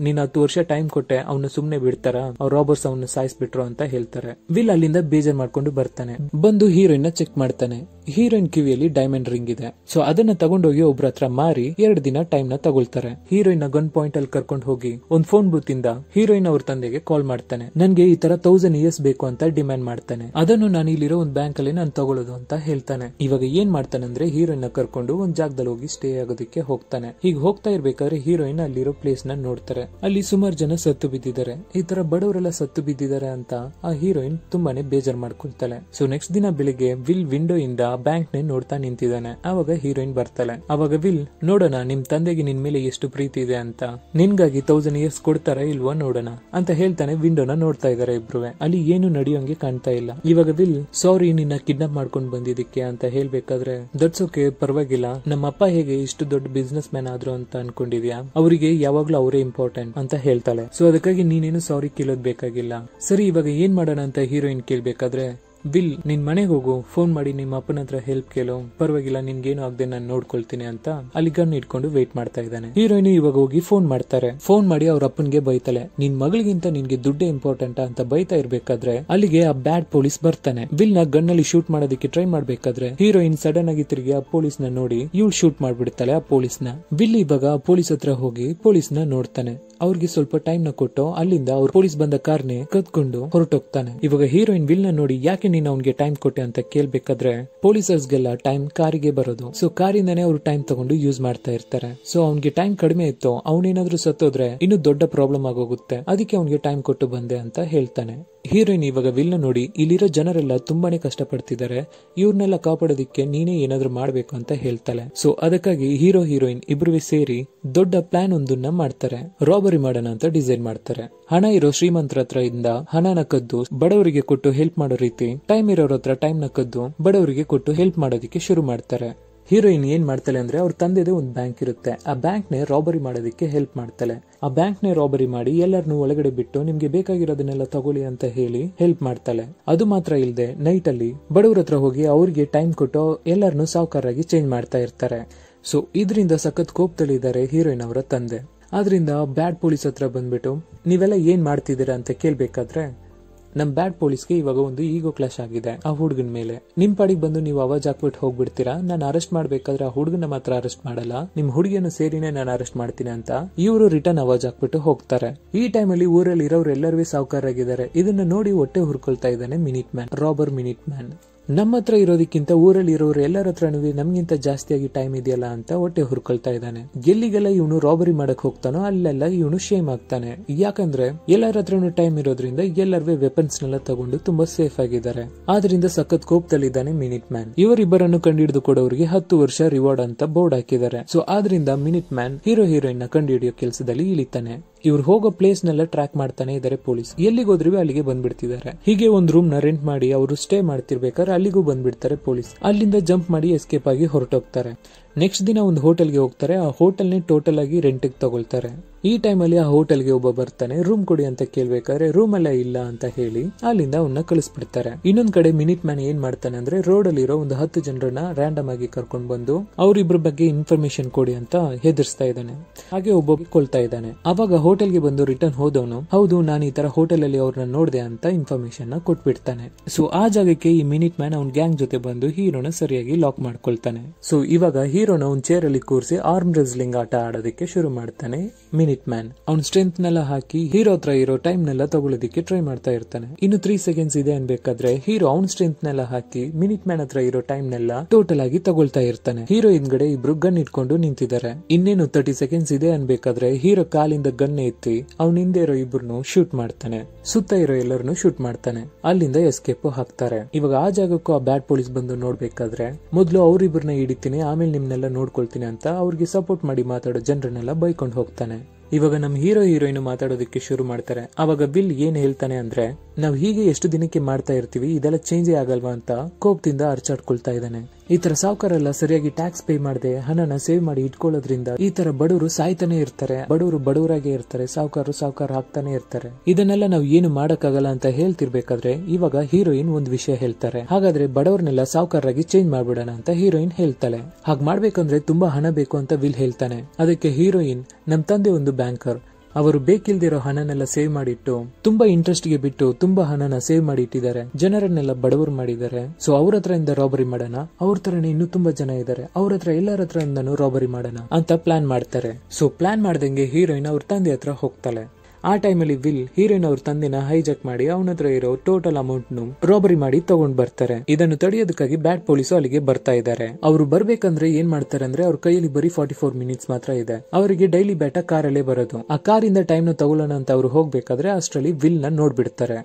ನೀನ್ 10 ವರ್ಷ ಟೈಮ್ ಕೊಟ್ಟೆ, ಅವನು ಸುಮ್ನೆ ಬಿಡ್ತಾರ, ಅವ್ರ ರಾಬರ್ಸ್ ಅವನ್ನ ಸಾಯಿಸ್ಬಿಟ್ರು ಅಂತ ಹೇಳ್ತಾರೆ. ವಿಲ್ ಅಲ್ಲಿಂದ ಬೇಜಾರ್ ಮಾಡ್ಕೊಂಡು ಬರ್ತಾನೆ. ಬಂದು ಹೀರೋಯಿನ್ ನ ಚೆಕ್ ಮಾಡ್ತಾನೆ. ಹೀರೋಯಿನ್ ಕಿವಿಯಲ್ಲಿ ಡೈಮಂಡ್ ರಿಂಗ್ ಇದೆ. ಸೊ ಅದನ್ನ ತಗೊಂಡೋಗಿ ಒಬ್ರ ಹತ್ರ ಮಾರಿ 2 ದಿನ ಟೈಮ್ ನ ತಗೊಳ್ತಾರೆ. ಹೀರೋಯಿನ್ ನ ಗನ್ ಪಾಯಿಂಟ್ ಅಲ್ಲಿ ಕರ್ಕೊಂಡು ಹೋಗಿ ಒಂದ್ ಫೋನ್ ಬೂತ್ ಇಂದ ಹೀರೋಯಿನ್ ಅವ್ರ ತಂದೆಗೆ ಕಾಲ್ ಮಾಡ್ತಾನೆ. ನನ್ಗೆ ಈ ತರ 1000 ಇಯರ್ಸ್ ಬೇಕು ಅಂತ ಡಿಮ್ಯಾಂಡ್ ಮಾಡ್ತಾನೆ. ಅದನ್ನು ನಾನು ಇಲ್ಲಿರೋ ಒಂದ್ ಬ್ಯಾಂಕ್ ಅಲ್ಲಿ ನಾನು ತಗೊಳ್ಳೋದು ಅಂತ ಹೇಳ್ತಾನೆ. ಇವಾಗ ಏನ್ ಮಾಡ್ತಾನೆ ಅಂದ್ರೆ ಹೀರೋಯಿನ್ ನ ಕರ್ಕೊಂಡು ಒಂದ್ ಜಾಗದಲ್ಲಿ ಹೋಗಿ ಸ್ಟೇ ಆಗೋದಕ್ಕೆ ಹೋಗ್ತಾನೆ. ಹೀಗೆ ಹೋಗ್ತಾ ಇರ್ಬೇಕಾದ್ರೆ ಹೀರೋಯಿನ್ ಅಲ್ಲಿರೋ ಪ್ಲೇಸ್ ನ ನೋಡ್ತಾರೆ. ಅಲ್ಲಿ ಸುಮಾರು ಜನ ಸತ್ತು ಬಿದ್ದಿದ್ದಾರೆ. ಈ ತರ ಬಡವರೆಲ್ಲ ಸತ್ತು ಬಿದ್ದಿದ್ದಾರೆ ಅಂತ ಆ ಹೀರೋಯಿನ್ ತುಂಬಾನೇ ಬೇಜಾರ್ ಮಾಡ್ಕೊಳ್ತಾಳೆ. ಸೊ ನೆಕ್ಸ್ಟ್ ದಿನ ಬೆಳಿಗ್ಗೆ ವಿಲ್ ವಿಂಡೋ ಇಂದ ಬ್ಯಾಂಕ್ ನೇ ನೋಡ್ತಾ ನಿಂತಿದ್ದಾನೆ. ಅವಾಗ ಹೀರೋಯಿನ್ ಬರ್ತಾಳೆ. ಅವಾಗ ವಿಲ್ ನೋಡೋಣ ನಿಮ್ ತಂದೆಗೆ ನಿನ್ ಮೇಲೆ ಎಷ್ಟು ಪ್ರೀತಿ ಇದೆ ಅಂತ, ನಿನ್ಗಾಗಿ 1000 ಇಯರ್ಸ್ ಕೊಡ್ತಾರ ಇಲ್ವಾ ನೋಡೋಣ ಅಂತ ಹೇಳ್ತಾನೆ. ವಿಂಡೋನ ನೋಡ್ತಾ ಇದಾರೆ ಇಬ್ರುವೆ. ಅಲ್ಲಿ ಏನು ನಡೆಯೋಂಗೆ ಕಾಣ್ತಾ ಇಲ್ಲ. ಇವಾಗ ವಿಲ್ ಸಾರಿ ನಿನ್ನ ಕಿಡ್ನಾಪ್ ಮಾಡ್ಕೊಂಡು ಬಂದಿದ್ದಕ್ಕೆ ಅಂತ ಹೇಳ್ಬೇಕಾದ್ರೆ ದಟ್ಸ್ ಓಕೆ ಪರವಾಗಿಲ್ಲ, ನಮ್ಮ ಅಪ್ಪ ಹೇಗೆ ಇಷ್ಟು ದೊಡ್ಡ ಬಿಸ್ನೆಸ್ ಮ್ಯಾನ್ ಆದ್ರು ಅಂತ ಅನ್ಕೊಂಡಿದ್ಯಾ, ಅವರಿಗೆ ಯಾವಾಗ್ಲೂ ಅವರೇ ಇಂಪಾರ್ಟೆಂಟ್ ಅಂತ ಹೇಳ್ತಾಳೆ. ಸೊ ಅದಕ್ಕಾಗಿ ನೀನೇನು ಸಾರಿ ಕೇಳೋದ್ ಬೇಕಾಗಿಲ್ಲ. ಸರಿ ಇವಾಗ ಏನ್ ಮಾಡೋಣ ಅಂತ ಹೀರೋಯಿನ್ ಕೇಳ್ಬೇಕಾದ್ರೆ ವಿಲ್ ನಿನ್ ಮನೆಗೆ ಹೋಗು, ಫೋನ್ ಮಾಡಿ ನಿಮ್ಮ ಅಪ್ಪನ ಹತ್ರ ಹೆಲ್ಪ್ ಕೇಳು, ಪರವಾಗಿಲ್ಲ ನಿನ್ಗೇನು ಆಗದೆ ನಾನು ನೋಡ್ಕೊಳ್ತೀನಿ ಅಂತ ಅಲ್ಲಿ ಗನ್ ಇಟ್ಕೊಂಡು ವೇಟ್ ಮಾಡ್ತಾ ಇದ್ದಾನೆ. ಹೀರೋಯಿನ್ ಇವಾಗ ಹೋಗಿ ಫೋನ್ ಮಾಡ್ತಾರೆ. ಫೋನ್ ಮಾಡಿ ಅವ್ರ ಅಪ್ಪನ್ಗೆ ಬೈತಾಳೆ. ನಿನ್ ಮಗಳಿಗಿಂತ ನಿನ್ಗೆ ದುಡ್ಡೇ ಇಂಪಾರ್ಟೆಂಟ್ ಅಂತ ಬೈತಾ ಇರ್ಬೇಕಾದ್ರೆ ಅಲ್ಲಿಗೆ ಆ ಬ್ಯಾಡ್ ಪೊಲೀಸ್ ಬರ್ತಾನೆ. ವಿಲ್ ನ ಗನ್ ಅಲ್ಲಿ ಶೂಟ್ ಮಾಡೋದಕ್ಕೆ ಟ್ರೈ ಮಾಡ್ಬೇಕಾದ್ರೆ ಹೀರೋಯಿನ್ ಸಡನ್ ಆಗಿ ತಿರುಗಿ ಆ ಪೊಲೀಸ್ ನ ನೋಡಿ ಇವಳು ಶೂಟ್ ಮಾಡ್ಬಿಡ್ತಾಳೆ ಆ ಪೊಲೀಸ್ ನ. ವಿಲ್ ಇವಾಗ ಪೊಲೀಸ್ ಹತ್ರ ಹೋಗಿ ಪೊಲೀಸ್ ನ ನೋಡ್ತಾನೆ. ಅವ್ರಿಗೆ ಸ್ವಲ್ಪ ಟೈಮ್ ನ ಕೊಟ್ಟು ಅಲ್ಲಿಂದ ಅವ್ರ ಪೊಲೀಸ್ ಬಂದ ಕಾರ್ನೆ ಕದ್ಕೊಂಡು ಹೊರಟೋಗ್ತಾನೆ. ಇವಾಗ ಹೀರೋಯಿನ್ ವಿಲ್ ನ ನೋಡಿ ಯಾಕೆ ನೀನ್ ಅವ್ನಿಗೆ ಟೈಮ್ ಕೊಟ್ಟೆ ಅಂತ ಕೇಳ್ಬೇಕಾದ್ರೆ ಪೊಲೀಸರ್ಸ್ಗೆಲ್ಲ ಟೈಮ್ ಕಾರಿಗೆ ಬರೋದು. ಸೊ ಕಾರಿಂದಾನೇ ಅವ್ರು ಟೈಮ್ ತಗೊಂಡು ಯೂಸ್ ಮಾಡ್ತಾ ಇರ್ತಾರೆ. ಸೊ ಅವ್ನಿಗೆ ಟೈಮ್ ಕಡಿಮೆ ಇತ್ತು, ಅವನೇನಾದ್ರೂ ಸತ್ತೋದ್ರೆ ಇನ್ನು ದೊಡ್ಡ ಪ್ರಾಬ್ಲಮ್ ಆಗೋಗುತ್ತೆ, ಅದಕ್ಕೆ ಅವ್ನಿಗೆ ಟೈಮ್ ಕೊಟ್ಟು ಬಂದೆ ಅಂತ ಹೇಳ್ತಾನೆ. ಹೀರೋಯಿನ್ ಇವಾಗ ವಿಲ್ ನ ನೋಡಿ ಇಲ್ಲಿರೋ ಜನರೆಲ್ಲ ತುಂಬಾನೇ ಕಷ್ಟ ಪಡ್ತಿದ್ದಾರೆ, ಇವ್ರನ್ನೆಲ್ಲ ಕಾಪಾಡೋದಿಕ್ಕೆ ನೀನೇ ಏನಾದ್ರೂ ಮಾಡ್ಬೇಕು ಅಂತ ಹೇಳ್ತಾಳೆ. ಸೊ ಅದಕ್ಕಾಗಿ ಹೀರೋ ಹೀರೋಯಿನ್ ಇಬ್ರು ಸೇರಿ ದೊಡ್ಡ ಪ್ಲಾನ್ ಒಂದನ್ನ ಮಾಡ್ತಾರೆ. ರಾಬರಿ ಮಾಡೋಣ ಅಂತ ಡಿಸೈಡ್ ಮಾಡ್ತಾರೆ. ಹಣ ಇರೋ ಶ್ರೀಮಂತರ ಹತ್ರ ಇಂದ ಹಣನ ಕದ್ದು ಬಡವರಿಗೆ ಕೊಟ್ಟು ಹೆಲ್ಪ್ ಮಾಡೋ ರೀತಿ ಟೈಮ್ ಇರೋರ ಹತ್ರ ಟೈಮ್ ನ ಕದ್ದು ಬಡವರಿಗೆ ಕೊಟ್ಟು ಹೆಲ್ಪ್ ಮಾಡೋದಕ್ಕೆ ಶುರು ಮಾಡ್ತಾರೆ. ಹೀರೋಯಿನ್ ಏನ್ ಮಾಡ್ತಾಳೆ ಅಂದ್ರೆ ಅವ್ರ ತಂದೆದೇ ಒಂದು ಬ್ಯಾಂಕ್ ಇರುತ್ತೆ, ಆ ಬ್ಯಾಂಕ್ ನೇ ರಾಬರಿ ಮಾಡೋದಕ್ಕೆ ಹೆಲ್ಪ್ ಮಾಡ್ತಾಳೆ. ಆ ಬ್ಯಾಂಕ್ ನೇ ರಾಬರಿ ಮಾಡಿ ಎಲ್ಲರನ್ನು ಒಳಗಡೆ ಬಿಟ್ಟು ನಿಮ್ಗೆ ಬೇಕಾಗಿರೋದನ್ನೆಲ್ಲ ತಗೊಳ್ಳಿ ಅಂತ ಹೇಳಿ ಹೆಲ್ಪ್ ಮಾಡ್ತಾಳೆ. ಅದು ಮಾತ್ರ ಇಲ್ಲದೆ ನೈಟ್ ಅಲ್ಲಿ ಬಡವರ ಹತ್ರ ಹೋಗಿ ಅವ್ರಿಗೆ ಟೈಮ್ ಕೊಟ್ಟು ಎಲ್ಲರನ್ನು ಸಾವುಕಾರಾಗಿ ಚೇಂಜ್ ಮಾಡ್ತಾ ಇರ್ತಾರೆ. ಸೊ ಇದರಿಂದ ಸಖತ್ ಕೋಪದಲ್ಲಿದ್ದಾರೆ ಹೀರೋಯಿನ್ ಅವರ ತಂದೆ. ಆದ್ರಿಂದ ಬ್ಯಾಡ್ ಪೊಲೀಸ್ ಹತ್ರ ಬಂದ್ಬಿಟ್ಟು ನೀವೆಲ್ಲ ಏನ್ ಮಾಡ್ತಿದ್ದೀರಾ ಅಂತ ಕೇಳ್ಬೇಕಾದ್ರೆ ನಮ್ ಬ್ಯಾಡ್ ಪೊಲೀಸ್ಗೆ ಇವಾಗ ಒಂದು ಈಗೋ ಕ್ಲಾಶ್ ಆಗಿದೆ ಆ ಹುಡುಗನ ಮೇಲೆ. ನಿಮ್ ಪಾಡಿಗೆ ಬಂದು ನೀವು ಅವಾಜ್ ಹಾಕ್ಬಿಟ್ಟು ಹೋಗ್ಬಿಡ್ತೀರಾ, ನಾನು ಅರೆಸ್ಟ್ ಮಾಡ್ಬೇಕಾದ್ರೆ ಆ ಹುಡುಗನ ಮಾತ್ರ ಅರೆಸ್ಟ್ ಮಾಡಲ್ಲ, ನಿಮ್ ಹುಡುಗಿಯನ್ನು ಸೇರಿನೇ ನಾನು ಅರೆಸ್ಟ್ ಮಾಡ್ತೀನಿ ಅಂತ ಇವರು ರಿಟರ್ನ್ ಅವಾಜ್ ಹಾಕ್ಬಿಟ್ಟು ಹೋಗ್ತಾರೆ. ಈ ಟೈಮಲ್ಲಿ ಊರಲ್ಲಿ ಇರೋರು ಎಲ್ಲರೂ ಸಾವುಕಾರಾಗಿದ್ದಾರೆ. ಇದನ್ನ ನೋಡಿ ಹೊಟ್ಟೆ ಹುರ್ಕೊಳ್ತಾ ಇದ್ದಾನೆ minute man, robber minute man. ನಮ್ಮ ಹತ್ರ ಇರೋದಕ್ಕಿಂತ ಊರಲ್ಲಿ ಇರೋರು ಎಲ್ಲರ ಹತ್ರನೂ ನಮ್ಗಿಂತ ಜಾಸ್ತಿಯಾಗಿ ಟೈಮ್ ಇದೆಯಲ್ಲ ಅಂತ ಹೊಟ್ಟೆ ಹುರ್ಕೊಳ್ತಾ ಇದ್ದಾನೆ. ಎಲ್ಲಿಗೆಲ್ಲ ಇವನು ರಾಬರಿ ಮಾಡಕ್ ಹೋಗ್ತಾನೋ ಅಲ್ಲೆಲ್ಲ ಇವನು ಶೇಮ್ ಆಗ್ತಾನೆ. ಯಾಕಂದ್ರೆ ಎಲ್ಲರ ಹತ್ರನೂ ಟೈಮ್ ಇರೋದ್ರಿಂದ ಎಲ್ಲರೂ ವೆಪನ್ಸ್ ನೆಲ್ಲ ತಗೊಂಡು ತುಂಬಾ ಸೇಫ್ ಆಗಿದ್ದಾರೆ. ಆದ್ರಿಂದ ಸಖತ್ ಕೋಪದಲ್ಲಿದ್ದಾನೆ ಮಿನಿಟ್ ಮ್ಯಾನ್. ಇವರಿಬ್ಬರನ್ನು ಕಂಡುಹಿಡಿದು ಕೊಡೋರಿಗೆ 10 ವರ್ಷ ರಿವಾರ್ಡ್ ಅಂತ ಬೋರ್ಡ್ ಹಾಕಿದ್ದಾರೆ. ಸೊ ಆದ್ರಿಂದ ಮಿನಿಟ್ ಮ್ಯಾನ್ ಹೀರೋ ಹೀರೋಯಿನ್ ನ ಕಂಡುಹಿಡಿಯೋ ಕೆಲಸದಲ್ಲಿ ಇಳಿತಾನೆ. ಇವ್ರು ಹೋಗೋ ಪ್ಲೇಸ್ ನೆಲ್ಲ ಟ್ರ್ಯಾಕ್ ಮಾಡ್ತಾನೆ ಇದಾರೆ ಪೊಲೀಸ್. ಎಲ್ಲಿಗೆ ಹೋದ್ರೂ ಅಲ್ಲಿಗೆ ಬಂದ್ಬಿಡ್ತಿದ್ದಾರೆ. ಹೀಗೆ ಒಂದ್ ರೂಮ್ ನ ರೆಂಟ್ ಮಾಡಿ ಅವರು ಸ್ಟೇ ಮಾಡ್ತಿರ್ಬೇಕಾದ್ರೆ ಅಲ್ಲಿಗೂ ಬಂದ್ಬಿಡ್ತಾರೆ ಪೊಲೀಸ್. ಅಲ್ಲಿಂದ ಜಂಪ್ ಮಾಡಿ ಎಸ್ಕೇಪ್ ಆಗಿ ಹೊರಟೋಗ್ತಾರೆ. ನೆಕ್ಸ್ಟ್ ದಿನ ಒಂದು ಹೋಟೆಲ್ಗೆ ಹೋಗ್ತಾರೆ. ಆ ಹೋಟೆಲ್ ನೇ ಟೋಟಲ್ ಆಗಿ ರೆಂಟ್ಗೆ ತಗೊಳ್ತಾರೆ. ಈ ಟೈಮಲ್ಲಿ ಆ ಹೋಟೆಲ್ಗೆ ಒಬ್ಬ ಬರ್ತಾನೆ. ರೂಮ್ ಕೊಡಿ ಅಂತ ಕೇಳ್ಬೇಕಾದ್ರೆ ರೂಮ್ ಎಲ್ಲ ಇಲ್ಲ ಅಂತ ಹೇಳಿ ಅಲ್ಲಿಂದ ಅವನ್ನ ಕಳಿಸ್ಬಿಡ್ತಾರೆ. ಇನ್ನೊಂದ್ ಕಡೆ ಮಿನಿಟ್ ಮ್ಯಾನ್ ಏನ್ ಮಾಡ್ತಾನೆ ಅಂದ್ರೆ ರೋಡ್ ಅಲ್ಲಿರೋ ಒಂದು 10 ಜನರನ್ನ ರ್ಯಾಂಡಮ್ ಆಗಿ ಕರ್ಕೊಂಡ್ ಬಂದು ಅವ್ರಿಬ್ರ ಬಗ್ಗೆ ಇನ್ಫಾರ್ಮೇಶನ್ ಕೊಡಿ ಅಂತ ಹೆದರ್ಸ್ತಾ ಇದ್ದಾನೆ. ಹಾಗೆ ಒಬ್ಬೊಬ್ಬ ಕೊಳ್ತಾ ಇದ್ದಾನೆ. ಅವಾಗ ಹೋಟೆಲ್ಗೆ ಬಂದು ರಿಟರ್ನ್ ಹೋದವನು ಹೌದು ನಾನು ಈ ತರ ಹೋಟೆಲ್ ಅಲ್ಲಿ ಅವ್ರನ್ನ ನೋಡಿದೆ ಅಂತ ಇನ್ಫಾರ್ಮೇಶನ್ ನ ಕೊಟ್ಬಿಡ್ತಾನೆ. ಸೊ ಆ ಜಾಗಕ್ಕೆ ಈ ಮಿನಿಟ್ ಮ್ಯಾನ್ ಅವ್ನ ಗ್ಯಾಂಗ್ ಜೊತೆ ಬಂದು ಹೀರೋನ ಸರಿಯಾಗಿ ಲಾಕ್ ಮಾಡ್ಕೊಳ್ತಾನೆ. ಸೊ ಇವಾಗ ಹೀರೋನ ಒಂದ್ ಚೇರ್ ಅಲ್ಲಿ ಕೂರಿಸಿ ಆರ್ಮ್ ರೆಸ್ಲಿಂಗ್ ಆಟ ಆಡೋದಕ್ಕೆ ಶುರು ಮಾಡ್ತಾನೆ ಮಿನಿಟ್ ಮಿನಿಟ್ ಮ್ಯಾನ್. ಅವ್ನ ಸ್ಟ್ರೆಂತ್ ನೆಲ್ಲ ಹಾಕಿ ಹೀರೋ ಹತ್ರ ಇರೋ ಟೈಮ್ ನೆಲ್ಲ ತಗೊಳ್ಳೋದಿಕ್ಕೆ ಟ್ರೈ ಮಾಡ್ತಾ ಇರ್ತಾನೆ. ಇನ್ನು 3 ಸೆಕೆಂಡ್ಸ್ ಇದೆ ಅನ್ಬೇಕಾದ್ರೆ ಹೀರೋ ಅವ್ನ ಸ್ಟ್ರೆಂತ್ ನೆಲ್ಲ ಹಾಕಿ ಮಿನಿಟ್ ಮ್ಯಾನ್ ಹತ್ರ ಇರೋ ಟೈಮ್ ನೆಲ್ಲ ಟೋಟಲ್ ಆಗಿ ತಗೊಳ್ತಾ ಇರ್ತಾನೆ. ಹೀರೋ ಹಿಂದ್ಗಡೆ ಇಬ್ರು ಗನ್ ಇಟ್ಕೊಂಡು ನಿಂತಿದ್ದಾರೆ. ಇನ್ನೇನು 30 ಸೆಕೆಂಡ್ಸ್ ಇದೆ ಅನ್ಬೇಕಾದ್ರೆ ಹೀರೋ ಕಾಲಿಂದ ಗನ್ ಎತ್ತಿ ಅವ್ನ ಹಿಂದೆ ಇರೋ ಇಬ್ರು ಶೂಟ್ ಮಾಡ್ತಾನೆ. ಸುತ್ತ ಇರೋ ಎಲ್ಲರನ್ನು ಶೂಟ್ ಮಾಡ್ತಾನೆ. ಅಲ್ಲಿಂದ ಎಸ್ಕೇಪ್ ಹಾಕ್ತಾರೆ. ಇವಾಗ ಆ ಜಾಗಕ್ಕೂ ಆ ಬ್ಯಾಡ್ ಪೊಲೀಸ್ ಬಂದು ನೋಡ್ಬೇಕಾದ್ರೆ ಮೊದ್ಲು ಅವ್ರಿಬ್ರನ್ನ ಹಿಡಿತೀನಿ, ಆಮೇಲೆ ನಿಮ್ನೆಲ್ಲ ನೋಡ್ಕೊಳ್ತೀನಿ ಅಂತ ಅವ್ರಿಗೆ ಸಪೋರ್ಟ್ ಮಾಡಿ ಮಾತಾಡೋ ಜನರನ್ನೆಲ್ಲ ಬೈಕೊಂಡು ಹೋಗ್ತಾನೆ. ಇವಾಗ ನಮ್ ಹೀರೋ ಹೀರೋಯಿನ್ ಮಾತಾಡೋದಕ್ಕೆ ಶುರು ಮಾಡ್ತಾರೆ. ಅವಾಗ ವಿಲ್ ಏನ್ ಹೇಳ್ತಾನೆ ಅಂದ್ರೆ, ನಾವ್ ಹೀಗೆ ಎಷ್ಟು ದಿನಕ್ಕೆ ಮಾಡ್ತಾ ಇರ್ತೀವಿ, ಇದೆಲ್ಲ ಚೇಂಜೇ ಆಗಲ್ವಾ ಅಂತ ಕೋಪದಿಂದ ಅರ್ಚಾಡ್ಕೊಳ್ತಾ ಇದ್ದಾನೆ. ಈ ತರ ಸಾವುಕಾರೆಲ್ಲ ಸರಿಯಾಗಿ ಟ್ಯಾಕ್ಸ್ ಪೇ ಮಾಡದೆ ಹಣನ ಸೇವ್ ಮಾಡಿ ಇಟ್ಕೊಳ್ಳೋದ್ರಿಂದ ಈ ತರ ಬಡವರು ಸಾಯ್ತಾನೆ ಇರ್ತಾರೆ, ಬಡವರು ಬಡವರಾಗೆ ಇರ್ತಾರೆ, ಸಾವುಕಾರ ಆಗ್ತಾನೆ ಇರ್ತಾರೆ. ಇದನ್ನೆಲ್ಲ ನಾವ್ ಏನು ಮಾಡಕ್ಕಾಗಲ್ಲ ಅಂತ ಹೇಳ್ತಿರ್ಬೇಕಾದ್ರೆ ಇವಾಗ ಹೀರೋಯಿನ್ ಒಂದ್ ವಿಷಯ ಹೇಳ್ತಾರೆ. ಹಾಗಾದ್ರೆ ಬಡವರನ್ನೆಲ್ಲ ಸಾವುಕಾರರಾಗಿ ಚೇಂಜ್ ಮಾಡ್ಬಿಡೋಣ ಅಂತ ಹೀರೋಯಿನ್ ಹೇಳ್ತಾಳೆ. ಹಾಗ್ ಮಾಡ್ಬೇಕಂದ್ರೆ ತುಂಬಾ ಹಣ ಬೇಕು ಅಂತ ವಿಲ್ ಹೇಳ್ತಾನೆ. ಅದಕ್ಕೆ ಹೀರೋಯಿನ್, ನಮ್ ತಂದೆ ಒಂದು ಬ್ಯಾಂಕರ್, ಅವರು ಬೇಕಿಲ್ದಿರೋ ಹಣನೆಲ್ಲ ಸೇವ್ ಮಾಡಿಟ್ಟು ತುಂಬಾ ಇಂಟ್ರೆಸ್ಟ್ ಗೆ ಬಿಟ್ಟು ತುಂಬಾ ಹಣನ ಸೇವ್ ಮಾಡಿ ಇಟ್ಟಿದ್ದಾರೆ, ಜನರನ್ನೆಲ್ಲ ಬಡವರು ಮಾಡಿದ್ದಾರೆ. ಸೊ ಅವ್ರ ಹತ್ರ ಇಂದ ರಾಬರಿ ಮಾಡೋಣ, ಅವ್ರ ತರನೇ ಇನ್ನೂ ತುಂಬಾ ಜನ ಇದ್ದಾರೆ, ಅವ್ರ ಹತ್ರ ಎಲ್ಲರ ಹತ್ರ ಇಂದನೂ ರಾಬರಿ ಮಾಡೋಣ ಅಂತ ಪ್ಲಾನ್ ಮಾಡ್ತಾರೆ. ಸೊ ಪ್ಲಾನ್ ಮಾಡ್ದಂಗೆ ಹೀರೋಯಿನ್ ಅವ್ರ ತಂದೆ ಹತ್ರ ಹೋಗ್ತಾಳೆ. ಆ ಟೈಮಲ್ಲಿ ವಿಲ್ ಹೀರೋಯಿನ್ ಅವ್ರ ತಂದೆನ ಹೈಜಾಕ್ ಮಾಡಿ ಅವನ ಹತ್ರ ಇರೋ ಟೋಟಲ್ ಅಮೌಂಟ್ ನು ರಾಬರಿ ಮಾಡಿ ತಗೊಂಡ್ ಬರ್ತಾರೆ. ಇದನ್ನು ತಡೆಯೋದಕ್ಕಾಗಿ ಬ್ಯಾಡ್ ಪೊಲೀಸು ಅಲ್ಲಿಗೆ ಬರ್ತಾ ಇದ್ದಾರೆ. ಅವರು ಬರ್ಬೇಕಂದ್ರೆ ಏನ್ ಮಾಡ್ತಾರೆ ಅಂದ್ರೆ ಅವ್ರ ಕೈಯಲ್ಲಿ ಬರೀ 44 ಮಿನಿಟ್ಸ್ ಮಾತ್ರ ಇದೆ. ಅವರಿಗೆ ಡೈಲಿ ಬೇಟ ಕಾರಲ್ಲೇ ಬರೋದು. ಆ ಕಾರಿಂದ ಟೈಮ್ ನ ತಗೊಳ್ಳೋಣ ಅಂತ ಅವ್ರು ಹೋಗ್ಬೇಕಾದ್ರೆ ಅಷ್ಟರಲ್ಲಿ ವಿಲ್ ನ ನೋಡ್ಬಿಡ್ತಾರೆ.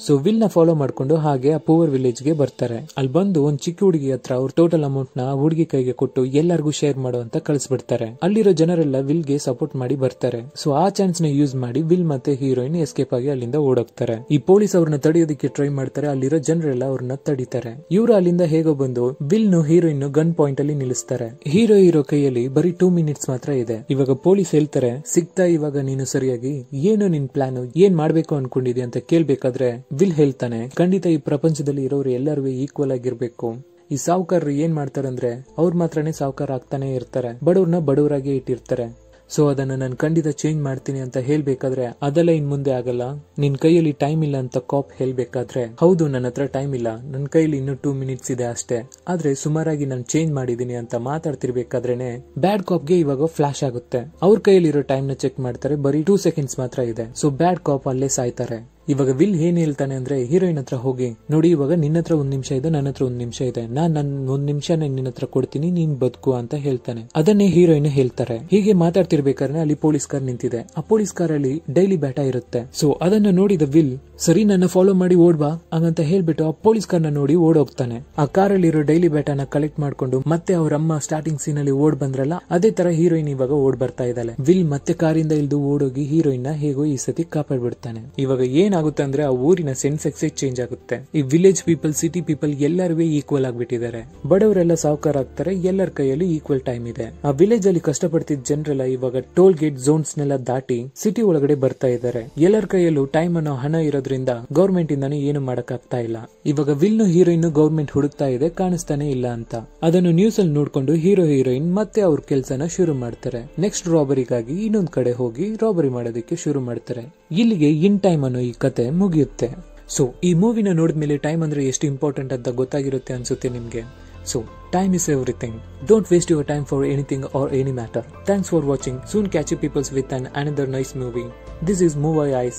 ಸೊ ವಿಲ್ ನ ಫಾಲೋ ಮಾಡ್ಕೊಂಡು ಹಾಗೆ ಆ ಪೂವರ್ ವಿಲೇಜ್ ಗೆ ಬರ್ತಾರೆ. ಅಲ್ಲಿ ಬಂದು ಒಂದ್ ಚಿಕ್ಕ ಹುಡುಗಿ ಹತ್ರ ಅವ್ರ ಟೋಟಲ್ ಅಮೌಂಟ್ ನ ಹುಡುಗಿ ಕೈಗೆ ಕೊಟ್ಟು ಎಲ್ಲರಿಗೂ ಶೇರ್ ಮಾಡೋ ಅಂತ ಕಳಿಸ್ಬಿಡ್ತಾರೆ. ಅಲ್ಲಿರೋ ಜನರೆಲ್ಲ ವಿಲ್ ಗೆ ಸಪೋರ್ಟ್ ಮಾಡಿ ಬರ್ತಾರೆ. ಸೊ ಆ ಚಾನ್ಸ್ ನ ಯೂಸ್ ಮಾಡಿ ವಿಲ್ ಮತ್ತೆ ಹೀರೋಯಿನ್ ಎಸ್ಕೇಪ್ ಆಗಿ ಅಲ್ಲಿಂದ ಓಡೋಗ್ತಾರೆ. ಈ ಪೊಲೀಸ್ ಅವ್ರನ್ನ ತಡೆಯೋದಕ್ಕೆ ಟ್ರೈ ಮಾಡ್ತಾರೆ. ಅಲ್ಲಿರೋ ಜನರೆಲ್ಲ ಅವ್ರನ್ನ ತಡಿತಾರೆ. ಇವರು ಅಲ್ಲಿಂದ ಹೇಗೋ ಬಂದು ವಿಲ್ ನು ಹೀರೋಯಿನ್ ಗನ್ ಪಾಯಿಂಟ್ ಅಲ್ಲಿ ನಿಲ್ಲಿಸ್ತಾರೆ. ಹೀರೋ ಕೈಯಲ್ಲಿ ಬರೀ 2 ಮಿನಿಟ್ಸ್ ಮಾತ್ರ ಇದೆ. ಇವಾಗ ಪೊಲೀಸ್ ಹೇಳ್ತಾರೆ, ಸಿಗ್ತಾ ಇವಾಗ ನೀನು ಸರಿಯಾಗಿ ಏನು ನಿನ್ ಪ್ಲಾನ್, ಏನ್ ಮಾಡ್ಬೇಕು ಅನ್ಕೊಂಡಿದ್ಯಾ ಅಂತ ಕೇಳ್ಬೇಕಾದ್ರೆ ವಿಲ್ ಹೇಳ್ತಾನೆ, ಖಂಡಿತ ಈ ಪ್ರಪಂಚದಲ್ಲಿ ಇರೋರು ಎಲ್ಲರೂ ಈಕ್ವಲ್ ಆಗಿರ್ಬೇಕು. ಈ ಸಾವುಕಾರರು ಏನ್ ಮಾಡ್ತಾರಂದ್ರೆ ಅವ್ರ ಮಾತ್ರನೇ ಸಾವುಕಾರ ಆಗ್ತಾನೆ ಇರ್ತಾರೆ, ಬಡವ್ರನ್ನ ಬಡವರಾಗಿ ಇಟ್ಟಿರ್ತಾರೆ. ಸೊ ಅದನ್ನ ನಾನು ಖಂಡಿತ ಚೇಂಜ್ ಮಾಡ್ತೀನಿ ಅಂತ ಹೇಳ್ಬೇಕಾದ್ರೆ ಅದೆಲ್ಲ ಇನ್ ಮುಂದೆ ಆಗಲ್ಲ, ನಿನ್ ಕೈಯಲ್ಲಿ ಟೈಮ್ ಇಲ್ಲ ಅಂತ ಕಾಪ್ ಹೇಳ್ಬೇಕಾದ್ರೆ, ಹೌದು ನನ್ನ ಹತ್ರ ಟೈಮ್ ಇಲ್ಲ, ನನ್ನ ಕೈಯಲ್ಲಿ ಇನ್ನೂ 2 ಮಿನಿಟ್ಸ್ ಇದೆ ಅಷ್ಟೇ, ಆದ್ರೆ ಸುಮಾರಾಗಿ ನಾನು ಚೇಂಜ್ ಮಾಡಿದೀನಿ ಅಂತ ಮಾತಾಡ್ತಿರ್ಬೇಕಾದ್ರೇನೆ ಬ್ಯಾಡ್ ಕಾಪ್ ಗೆ ಇವಾಗ ಫ್ಲಾಶ್ ಆಗುತ್ತೆ. ಅವ್ರ ಕೈಯಲ್ಲಿರೋ ಟೈಮ್ ನ ಚೆಕ್ ಮಾಡ್ತಾರೆ, ಬರೀ 2 ಸೆಕೆಂಡ್ಸ್ ಮಾತ್ರ ಇದೆ. ಸೊ ಬ್ಯಾಡ್ ಕಾಪ್ ಅಲ್ಲೇ ಸಾಯ್ತಾರೆ. ಇವಾಗ ವಿಲ್ ಏನ್ ಹೇಳ್ತಾನೆ ಅಂದ್ರೆ ಹೀರೋಯಿನ್ ಹತ್ರ ಹೋಗಿ, ನೋಡಿ ಇವಾಗ ನಿನ್ನ ಹತ್ರ 1 ನಿಮಿಷ ಇದೆ, ನನ್ನ ಹತ್ರ 1 ನಿಮಿಷ ಇದೆ, ನನ್ 1 ನಿಮಿಷ ನಿನ್ನ ಹತ್ರ ಕೊಡ್ತೀನಿ, ನೀನ್ ಬದುಕು ಅಂತ ಹೇಳ್ತಾನೆ. ಅದನ್ನೇ ಹೀರೋಯಿನ್ ಹೇಳ್ತಾರೆ. ಹೀಗೆ ಮಾತಾಡ್ತಿರ್ಬೇಕಾದ್ರೆ ಅಲ್ಲಿ ಪೊಲೀಸ್ ಕಾರ್ ನಿಂತಿದೆ. ಆ ಪೊಲೀಸ್ ಕಾರ್ ಅಲ್ಲಿ ಡೈಲಿ ಬ್ಯಾಟಾ ಇರುತ್ತೆ. ಸೊ ಅದನ್ನ ನೋಡಿದ ವಿಲ್, ಸರಿ ನನ್ನ ಫಾಲೋ ಮಾಡಿ ಓಡ್ಬಾ ಹಂಗಂತ ಹೇಳ್ಬಿಟ್ಟು ಆ ಪೊಲೀಸ್ ಕಾರ್ನ ನೋಡಿ ಓಡೋಗ್ತಾನೆ. ಆ ಕಾರಲ್ಲಿರೋ ಡೈಲಿ ಬ್ಯಾಟಾನ ಕಲೆಕ್ಟ್ ಮಾಡ್ಕೊಂಡು ಮತ್ತೆ ಅವ್ರ ಅಮ್ಮ ಸ್ಟಾರ್ಟಿಂಗ್ ಸೀನ್ ಅಲ್ಲಿ ಓಡ್ ಬಂದ್ರಲ್ಲ, ಅದೇ ತರ ಹೀರೋಯಿನ್ ಇವಾಗ ಓಡ್ ಬರ್ತಾ ಇದ್ದಾಳೆ. ವಿಲ್ ಮತ್ತೆ ಕಾರಿಂದ ಇಳಿದು ಓಡೋಗಿ ಹೀರೋಯಿನ್ ನ ಹೇಗೋ ಈ ಸತಿ ಕಾಪಾಡ್ಬಿಡ್ತಾನೆ. ಇವಾಗ ಏನಾಗುತ್ತೆ ಅಂದ್ರೆ ಆ ಊರಿನ ಸೆನ್ಸೆಕ್ಸ್ ಚೇಂಜ್ ಆಗುತ್ತೆ. ಈ ವಿಲೇಜ್ ಪೀಪಲ್, ಸಿಟಿ ಪೀಪಲ್ ಎಲ್ಲರೂ ಈಕ್ವಲ್ ಆಗ್ಬಿಟ್ಟಿದ್ದಾರೆ. ಬಡವರೆಲ್ಲ ಸಾವುಕಾರ ಆಗ್ತಾರೆ, ಎಲ್ಲರ ಕೈಯಲ್ಲಿ ಈಕ್ವಲ್ ಟೈಮ್ ಇದೆ. ಆ ವಿಲೇಜ್ ಅಲ್ಲಿ ಕಷ್ಟಪಡ್ತಿದ್ದ ಜನರೆಲ್ಲ ಇವಾಗ ಟೋಲ್ ಗೇಟ್ ಝೋನ್ಸ್ ನೆಲ್ಲ ದಾಟಿ ಸಿಟಿ ಒಳಗಡೆ ಬರ್ತಾ ಇದ್ದಾರೆ. ಎಲ್ಲರ ಕೈಯಲ್ಲೂ ಟೈಮ್ ಅನ್ನೋ ಹಣ ಇರೋದ್ರಿಂದ ಗವರ್ಮೆಂಟ್ ಇಂದಾನು ಏನು ಮಾಡಕ್ ಆಗ್ತಾ ಇಲ್ಲ. ಇವಾಗ ವಿಲ್ ನು ಹೀರೋಯಿನ್ ಗವರ್ಮೆಂಟ್ ಹುಡುಕ್ತಾ ಇದೆ, ಕಾಣಿಸ್ತಾನೆ ಇಲ್ಲ ಅಂತ. ಅದನ್ನು ನ್ಯೂಸ್ ಅಲ್ಲಿ ನೋಡ್ಕೊಂಡು ಹೀರೋಯಿನ್ ಮತ್ತೆ ಅವ್ರ ಕೆಲ್ಸನ ಶುರು ಮಾಡ್ತಾರೆ. ನೆಕ್ಸ್ಟ್ ರಾಬರಿಗಾಗಿ ಇನ್ನೊಂದ್ ಕಡೆ ಹೋಗಿ ರಾಬರಿ ಮಾಡೋದಕ್ಕೆ ಶುರು ಮಾಡ್ತಾರೆ. ಇಲ್ಲಿಗೆ ಇನ್ ಟೈಮ್ ಅನ್ನೋ ಈ ಕತೆ ಮುಗಿಯುತ್ತೆ. ಸೊ ಈ ಮೂವಿನ ನೋಡಿದ್ಮೇಲೆ ಟೈಮ್ ಅಂದ್ರೆ ಎಷ್ಟು ಇಂಪಾರ್ಟೆಂಟ್ ಅಂತ ಗೊತ್ತಾಗಿರುತ್ತೆ ಅನ್ಸುತ್ತೆ ನಿಮ್ಗೆ. So, time is everything. Don't waste your time for anything or any matter. Thanks for watching. Soon catch you peoples with another nice movie. This is Movie Eyes.